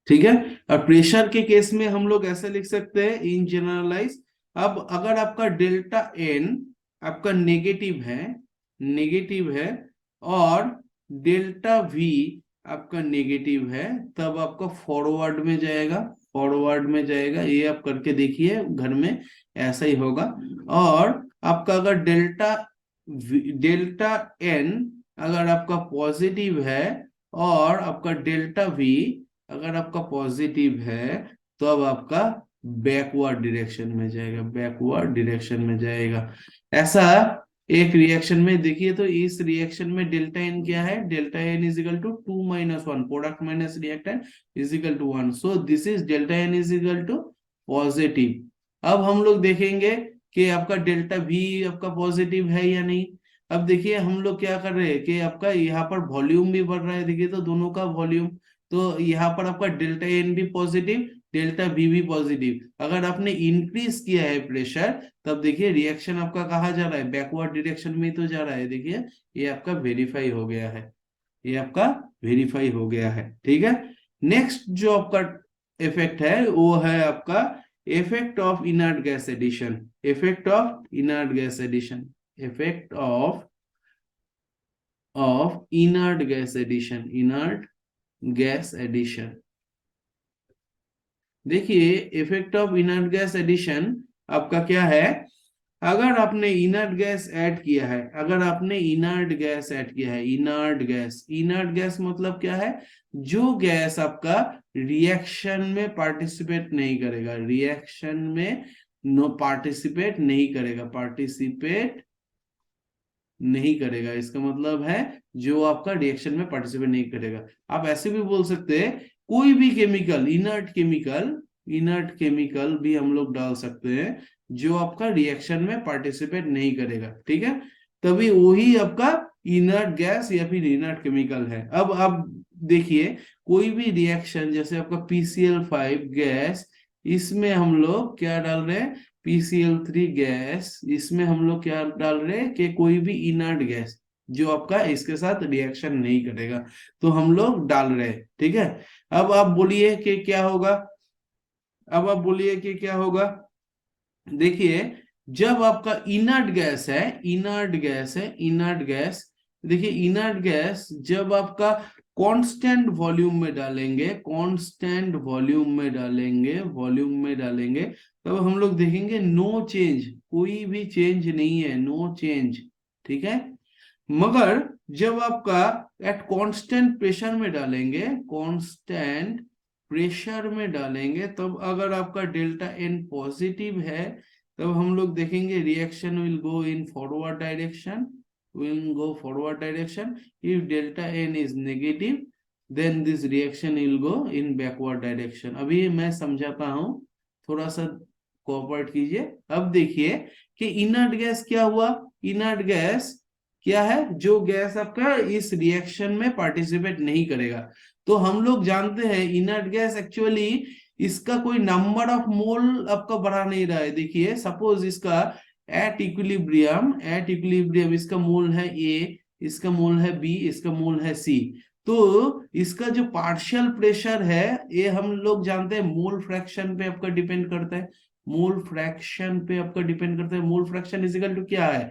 ठीक है, और प्रेशर के केस में हम लोग ऐसे लिख सकते हैं इन जनरलाइज। अब अगर आपका डेल्टा एन आपका नेगेटिव है और डेल्टा वी आपका नेगेटिव है, तब आपका फॉरवर्ड में जाएगा, ये आप करके देखिए घर में, ऐसा ही होगा। और आपका अगर डेल्टा एन अगर आपका पॉजिटिव है और आपका डेल्टा वी अगर आपका पॉजिटिव है तो अब आपका बैकवर्ड डायरेक्शन में जाएगा, बैकवर्ड डायरेक्शन में जाएगा। ऐसा एक रिएक्शन में देखिए तो इस रिएक्शन में डेल्टा एन क्या है, delta n is equal to 2 - 1, product minus reactant is equal to 1, so this is delta n is equal to positive. अब हम लोग देखेंगे कि आपका डेल्टा वी आपका पॉजिटिव है या नहीं। अब देखिए हम लोग क्या कर रहे हैं कि आपका यहाँ पर वॉल्यूम भी बढ़ रहा है, देखिए तो दोनों का वॉल्यूम, तो यहाँ पर आपका डेल्टा एन भी पॉजिटिव, डेल्टा वी भी पॉजिटिव। अगर आपने इंक्रीज किया है प्रेशर तब देखिए रिएक्शन आपका कहाँ जा रहा है, बैकवर्ड डायरेक्शन में तो जा रहा है। देखिए ये आपका वेरीफाई हो गया है, ये आपका वेरीफाई हो गया है, ठीक है। नेक्स्ट जो आपका इफेक्ट है वो है आपका effect of inert gas addition, effect of inert gas addition, effect of inert gas addition, inert gas addition. देखिए effect of inert gas addition आपका क्या है, अगर आपने इनर्ट गैस ऐड किया है, अगर आपने इनर्ट गैस ऐड किया है, इनर्ट गैस, इनर्ट गैस मतलब क्या है, जो गैस आपका रिएक्शन में पार्टिसिपेट नहीं करेगा, रिएक्शन में नो पार्टिसिपेट नहीं करेगा, पार्टिसिपेट नहीं करेगा, इसका मतलब है जो आपका रिएक्शन में पार्टिसिपेट नहीं करेगा। आप ऐसे भी बोल सकते हैं कोई भी chemical, inert chemical, inert chemical भी हम लोग डाल सकते हैं जो आपका रिएक्शन में पार्टिसिपेट नहीं करेगा, ठीक है, तभी वही आपका इनर्ट गैस या फिर इनर्ट केमिकल है। अब आप देखिए कोई भी रिएक्शन जैसे आपका PCl5 गैस, इसमें हम लोग क्या डाल रहे हैं, PCl3 गैस, इसमें हम लोग क्या डाल रहे हैं कि कोई भी इनर्ट गैस जो आपका इसके साथ रिएक्शन नहीं करेगा तो हम लोग डाल रहे हैं, ठीक है। अब आप बोलिए कि क्या होगा, अब आप बोलिए कि क्या होगा। देखिए जब आपका इनर्ट गैस है, इनर्ट गैस है, इनर्ट गैस, देखिए इनर्ट गैस जब आपका कांस्टेंट वॉल्यूम में डालेंगे, कांस्टेंट वॉल्यूम में डालेंगे, वॉल्यूम में डालेंगे, तब हम लोग देखेंगे नो चेंज, कोई भी चेंज नहीं है, नो चेंज, ठीक है। मगर जब आपका एट कांस्टेंट प्रेशर में डालेंगे, कांस्टेंट प्रेशर में डालेंगे, तब अगर आपका डेल्टा एन पॉजिटिव है तब हम लोग देखेंगे reaction will go in forward direction, will go forward direction. If delta n is negative then this reaction will go in backward direction. अभी मैं समझाता हूँ, थोड़ा सा कोऑपरेट कीजिए। अब देखिए कि इनर्ट गैस क्या हुआ, इनर्ट गैस क्या है, जो गैस आपका इस रिएक्शन में पार्टिसिपेट नहीं करेगा। तो हम लोग जानते हैं इनर्ट गैस एक्चुअली इसका कोई नंबर ऑफ मोल आपका बढ़ा नहीं रहा है। देखिए सपोज इसका एट इक्विलिब्रियम, एट इक्विलिब्रियम इसका मोल है ए, इसका मोल है बी, इसका मोल है सी, तो इसका जो पार्शियल प्रेशर है ये हम लोग जानते हैं मोल फ्रैक्शन पे आपका डिपेंड करता है, मोल फ्रैक्शन पे आपका डिपेंड करता है। Mole fraction is equal to क्या है,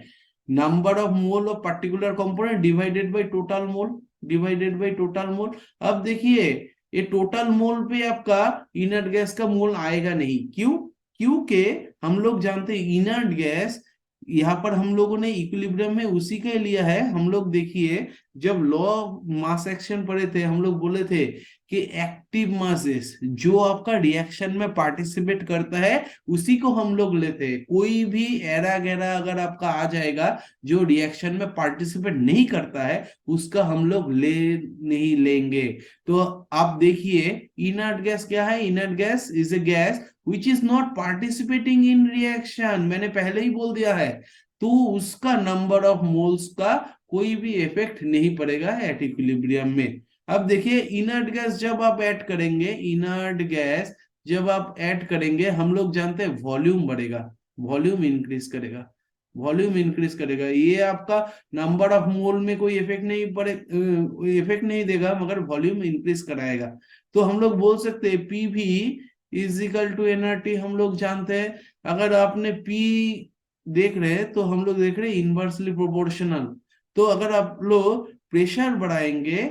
number of mole of particular component divided by total mole, divided by total mole. अब देखिए ये टोटल मोल पे आपका इनर्ट गैस का मोल आएगा नहीं, क्यों, क्योंकि हम लोग जानते हैं इनर्ट गैस यहाँ पर हम लोगों ने इक्विलिब्रियम में उसी का लिया है। हम लोग देखिए जब लॉ ऑफ मास एक्शन पढ़े थे हम लोग बोले थे कि एक्टिव मासेस जो आपका रिएक्शन में पार्टिसिपेट करता है उसी को हम लोग लेते हैं, कोई भी एरा गैरा अगर आपका आ जाएगा जो रिएक्शन में पार्टिसिपेट नहीं करता है उसका हम लोग ले नहीं लेंगे। तो आप देखिए इनर्ट गैस क्या है, inert gas is a gas which is not participating in reaction, मैंने पहले ही बोल दिया है, तो उसका नंबर ऑफ मोल्स का कोई भी इफेक्ट नहीं पड़ेगा एट इक्विलिब्रियम में। अब देखिए इनर्ट गैस जब आप ऐड करेंगे, इनर्ट गैस जब आप ऐड करेंगे हम लोग जानते हैं वॉल्यूम बढ़ेगा, वॉल्यूम इंक्रीज करेगा, वॉल्यूम इंक्रीज करेगा, ये आपका नंबर ऑफ मोल में कोई इफेक्ट नहीं पड़े, इफेक्ट नहीं देगा मगर वॉल्यूम इंक्रीज कराएगा। तो हम लोग बोल सकते हैं पी भी इज इक्वल टू एनआरटी, हम लोग जानते हैं। अगर आपने P देख रहे हैं तो हम लोग देख रहे हैं इनवर्सली प्रोपोर्शनल, तो अगर आप लोग प्रेशर बढ़ाएंगे,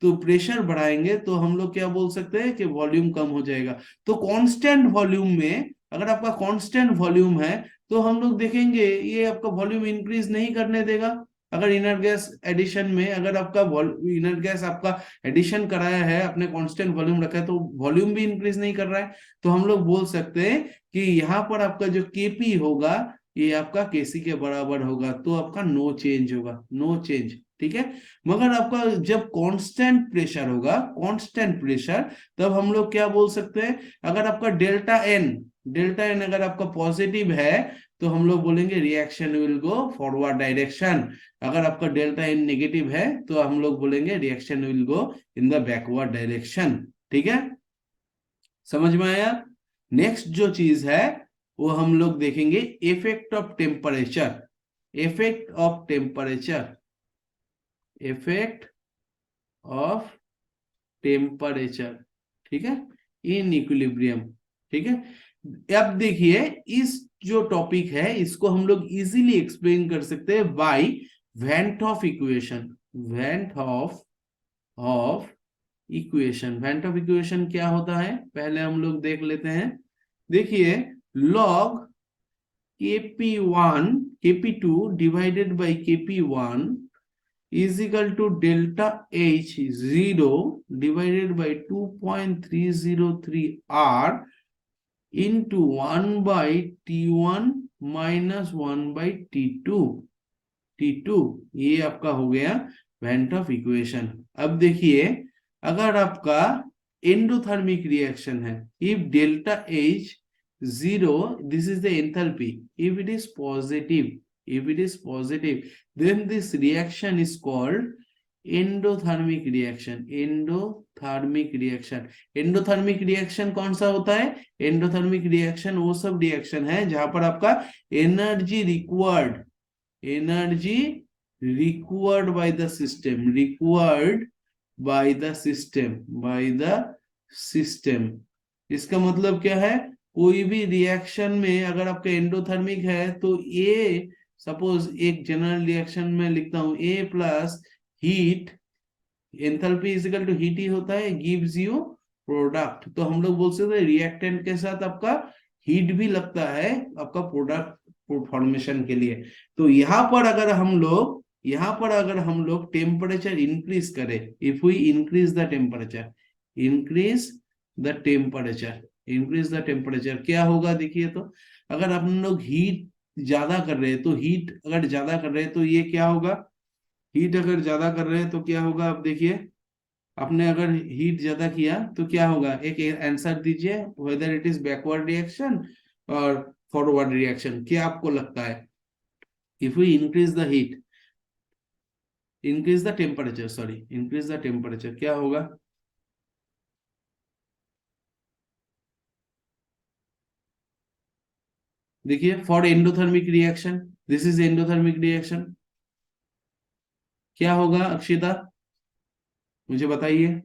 तो प्रेशर बढ़ाएंगे तो हम लोग क्या बोल सकते हैं कि वॉल्यूम कम हो जाएगा। तो कांस्टेंट वॉल्यूम में अगर आपका कांस्टेंट वॉल्यूम है तो हम लोग देखेंगे ये आपका वॉल्यूम इंक्रीज नहीं करने देगा, अगर इनर गैस एडिशन में अगर आपका इनर गैस आपका एडिशन कराया है, अपने कांस्टेंट वॉल्यूम रखा है, तो वॉल्यूम भी इंक्रीज नहीं कर रहा है, तो हम लोग बोल सकते हैं कि यहाँ पर आपका जो केपी होगा ये आपका केसी के बराबर होगा, तो आपका नो चेंज होगा, नो चेंज। ठीक है। मगर आपका जब कांस्टेंट प्रेशर होगा, कांस्टेंट प्रेशर, तब हम लोग क्या बोल सकते हैं, अगर आपका डेल्टा एन अगर आपका पॉजिटिव है तो हम लोग बोलेंगे reaction will go forward direction. अगर आपका डेल्टा एन नेगेटिव है तो हम लोग बोलेंगे reaction will go in the backward direction. ठीक है, समझ में आया। नेक्स्ट जो चीज है वो हम लोग देखेंगे effect of temperature, effect of temperature, effect of temperature. ठीक है, इन इक्विलिब्रियम। ठीक है, अब देखिए इस जो टॉपिक है इसको हम लोग इजीली एक्सप्लेन कर सकते हैं by van't Hoff equation. Van't Hoff equation, van't Hoff equation क्या होता है पहले हम लोग देख लेते हैं। देखिए log kp1 kp2 divided by kp1 is equal to delta H 0 divided by 2.303 R into 1 by T1 minus 1 by T2। T2 ये आपका हो गया वेंट ऑफ इक्वेशन। अब देखिए अगर आपका एंडोथर्मिक रिएक्शन है, if delta H 0, this is the enthalpy, if it is positive, if it is positive, then this reaction is called endothermic reaction. Endothermic reaction, endothermic reaction कौन सा होता है, endothermic reaction वो सब रिएक्शन है जहां पर आपका energy required, energy required by the system, required by the system, by the system. इसका मतलब क्या है, कोई भी रिएक्शन में अगर आपका एंडोथर्मिक है तो ए, सपोज एक जनरल रिएक्शन में लिखता हूं A plus heat, enthalpy is equal to heat ही होता है, गिव्स यू प्रोडक्ट। तो हम लोग बोल सकते हैं रिएक्टेंट के साथ आपका हीट भी लगता है आपका प्रोडक्ट फॉर्मेशन के लिए। तो यहाँ पर अगर हम लोग टेम्परेचर इंक्रीज करें, if we increase the temperature, increase the temperature, increase the temperature, क्या होगा देखिए। तो अगर हम लोग हीट ज्यादा कर रहे हैं, तो हीट अगर ज्यादा कर रहे हैं तो ये क्या होगा, हीट अगर ज्यादा कर रहे हैं तो क्या होगा, आप देखिए आपने अगर हीट ज्यादा किया तो क्या होगा, एक आंसर दीजिए, whether it is backward reaction और फॉरवर्ड रिएक्शन, क्या आपको लगता है। If we increase the heat, increase the temperature, sorry increase the temperature, क्या होगा, देखिए for endothermic reaction, this is endothermic reaction, क्या होगा अक्षिता, मुझे बताइए,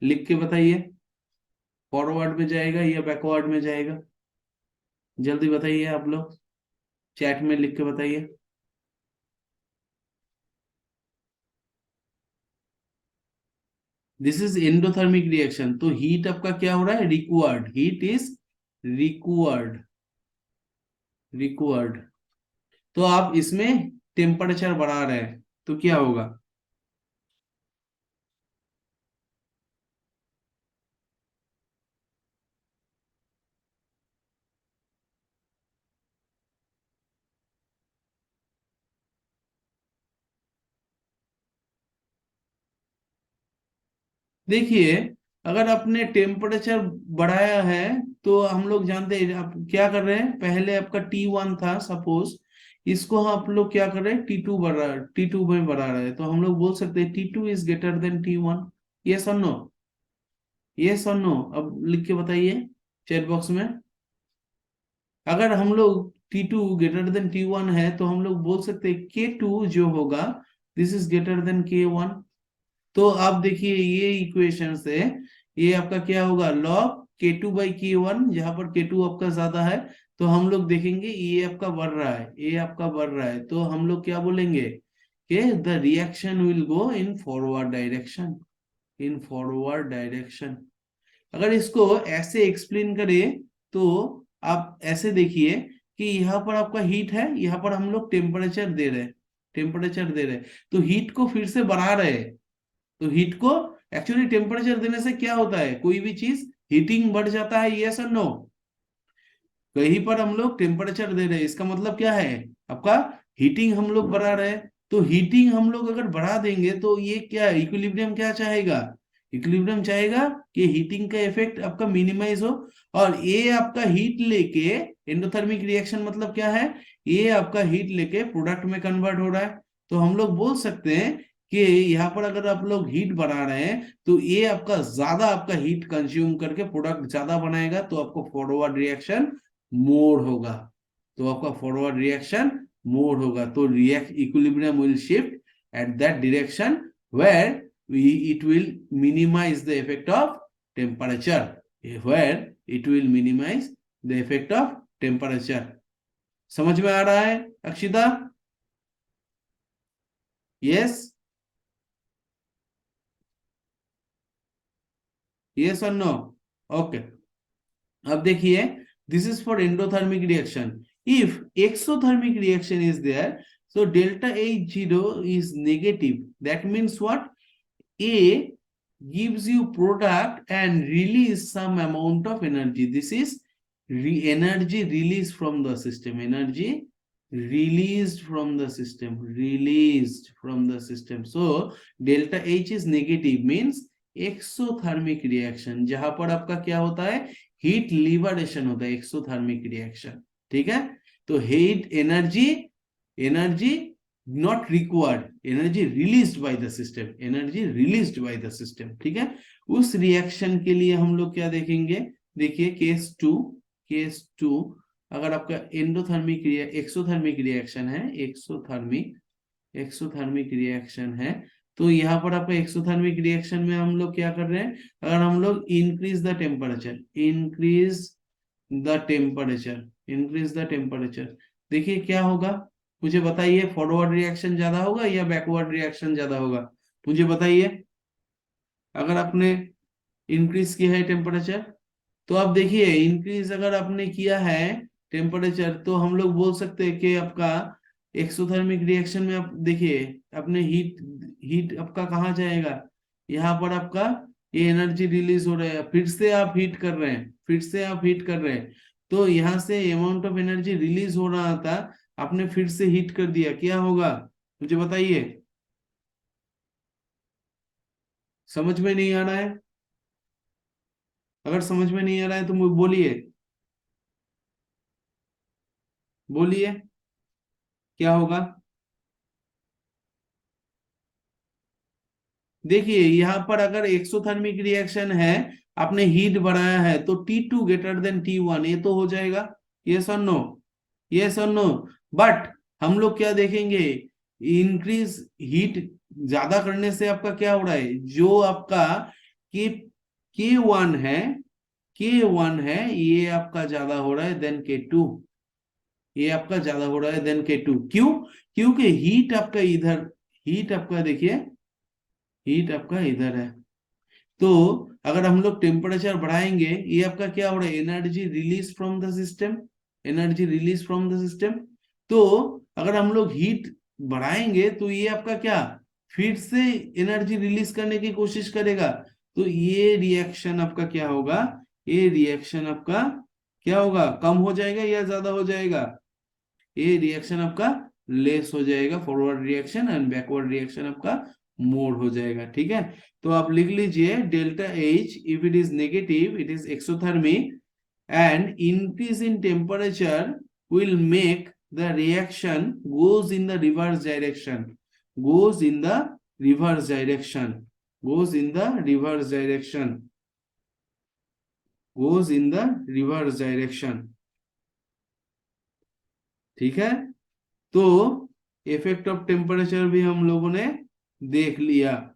लिख के बताइए, फॉरवर्ड में जाएगा या बैकवर्ड में जाएगा, जल्दी बताइए आप लोग, चैट में लिख के बताइए। दिस इज एंडोथर्मिक रिएक्शन, तो हीट आपका क्या हो रहा है, required, heat is required, required. तो आप इसमें टेम्परेचर बढ़ा रहे हैं तो क्या होगा, देखिए अगर आपने टेम्परेचर बढ़ाया है तो हम लोग जानते हैं आप क्या कर रहे हैं, पहले आपका T1 था सपोज, इसको आप लोग क्या कर रहे हैं, T2 बढ़ा, T2 में बढ़ा रहे हैं, तो हम लोग बोल सकते हैं T2 is greater then T1। Yes और नो, यस और नो, अब लिख के बताइए चैट बॉक्स में। अगर हम लोग T2 ग्रेटर देन T1 है तो हम लोग बोल सकते हैं K2 जो होगा this is greater then K1। तो आप देखिए ये इक्वेशन से ये आपका क्या होगा, log K2 बाई K1, जहां पर K2 आपका ज्यादा है तो हम लोग देखेंगे ये आपका बढ़ रहा है, ये आपका बढ़ रहा है, तो हम लोग क्या बोलेंगे कि the reaction will go in forward direction, in forward direction. अगर इसको ऐसे एक्सप्लेन करें तो आप ऐसे देखिए कि यहाँ पर आपका हीट है, यहाँ पर हम लोग टेम्परेचर दे रहे हैं, टेम्परेचर दे रहे हैं, तो हीट को फिर से बढ़ा रहे हैं। तो हीट को एक्चुअली टेम्परेचर देने से क्या होता है, कोई भी चीज हीटिंग बढ़ जाता है, यस और नो। कहीं पर हम लोग टेम्परेचर दे रहे हैं, इसका मतलब क्या है, आपका हीटिंग हम लोग बढ़ा रहे हैं। तो हीटिंग हम लोग अगर बढ़ा देंगे तो ये क्या इक्विलिब्रियम क्या चाहेगा, इक्विलिब्रियम चाहेगा कि हीटिंग का इफेक्ट आपका मिनिमाइज हो। और ये आपका हीट लेके एंडोथर्मिक रिएक्शन मतलब क्या है, ये आपका हीट लेके प्रोडक्ट में कन्वर्ट हो रहा है। तो हम लोग बोल सकते हैं कि यहाँ पर अगर आप लोग हीट बढ़ा रहे हैं तो ये आपका ज्यादा आपका हीट कंज्यूम करके प्रोडक्ट ज्यादा बनाएगा, तो आपको फॉरवर्ड रिएक्शन मोर होगा। तो आपका फॉरवर्ड रिएक्शन मोर होगा, तो react equilibrium will shift at that direction where it will minimize the effect of temperature, where it will minimize the effect of temperature। समझ में आ रहा है अक्षिता? यस, यस और नो? ओके, अब देखिए, this is for endothermic reaction. If exothermic reaction is there, so delta H0 is negative, that means what, A gives you product and release some amount of energy. This is energy released from the system, energy released from the system, released from the system। So delta H is negative, means exothermic reaction, जहां पर आपका क्या होता है, heat liberation होता है, exothermic reaction. ठीक है, तो heat energy, energy not required, energy released by the system, energy released by the system. ठीक है, उस रिएक्शन के लिए हम लोग क्या देखेंगे, देखिए केस टू, केस टू, अगर आपका एंडोथर्मिक एक्सोथर्मिक रिएक्शन है, एक्सोथर्मिक, एक्सोथर्मिक रिएक्शन है, तो यहाँ पर आपका एक्सोथर्मिक रिएक्शन में हम लोग क्या कर रहे हैं, अगर हम लोग increase the temperature, increase the temperature, increase the temperature, देखिए क्या होगा, मुझे बताइए, फॉरवर्ड रिएक्शन ज्यादा होगा या बैकवर्ड रिएक्शन ज्यादा होगा, मुझे बताइए। अगर आपने इंक्रीज किया है टेम्परेचर, तो आप देखिए इंक्रीज अगर आपने किया है टेम्परेचर, तो हम लोग बोल सकते हैं कि आपका एक्सोथर्मिक रिएक्शन में आप देखिए, अपने हीट, हीट आपका कहाँ जाएगा, यहाँ पर आपका ये एनर्जी रिलीज हो रहा है, फिर से आप हीट कर रहे हैं, फिर से आप हीट कर रहे हैं, तो यहाँ से अमाउंट ऑफ एनर्जी रिलीज हो रहा था, आपने फिर से हीट कर दिया, क्या होगा, मुझे बताइए। समझ में नहीं आ रहा है? अगर समझ में नहीं आ रहा है तो मुझे बोलिए, बोलिए क्या होगा। देखिए यहाँ पर अगर एक्सोथर्मिक रिएक्शन है, आपने हीट बढ़ाया है, तो T2 ग्रेटर देन T1, ये तो हो जाएगा, यस और नो, यस और नो। बट हम लोग क्या देखेंगे, इंक्रीज हीट ज्यादा करने से आपका क्या हो रहा है, जो आपका के K1 है, K1 है, ये आपका ज्यादा हो रहा है देन K2, ये आपका ज्यादा हो रहा है देन K2। क्यों? क्योंकि हीट आपका इधर, हीट आपका देखिए, हीट आपका इधर है, तो अगर हम लोग टेम्परेचर बढ़ाएंगे, ये आपका क्या हो रहा है, energy release from the system, energy release from the system. तो अगर हम लोग हीट बढ़ाएंगे तो ये आपका क्या, फिर से एनर्जी रिलीज करने की कोशिश करेगा, तो ये रिएक्शन आपका क्या होगा, ये रिएक्शन आपका क्या होगा, कम हो जाएगा या ज्यादा हो जाएगा, ये रिएक्शन आपका लेस हो जाएगा, forward reaction, and backward reaction आपका मोर हो जाएगा। ठीक है, तो आप लिख लीजिए delta H, if it is negative it is exothermic, and increase in temperature will make the reaction goes in the reverse direction, goes in the reverse direction, goes in the reverse direction, goes in the reverse direction। ठीक है, तो effect of temperature भी हम लोगों ने देख लिया।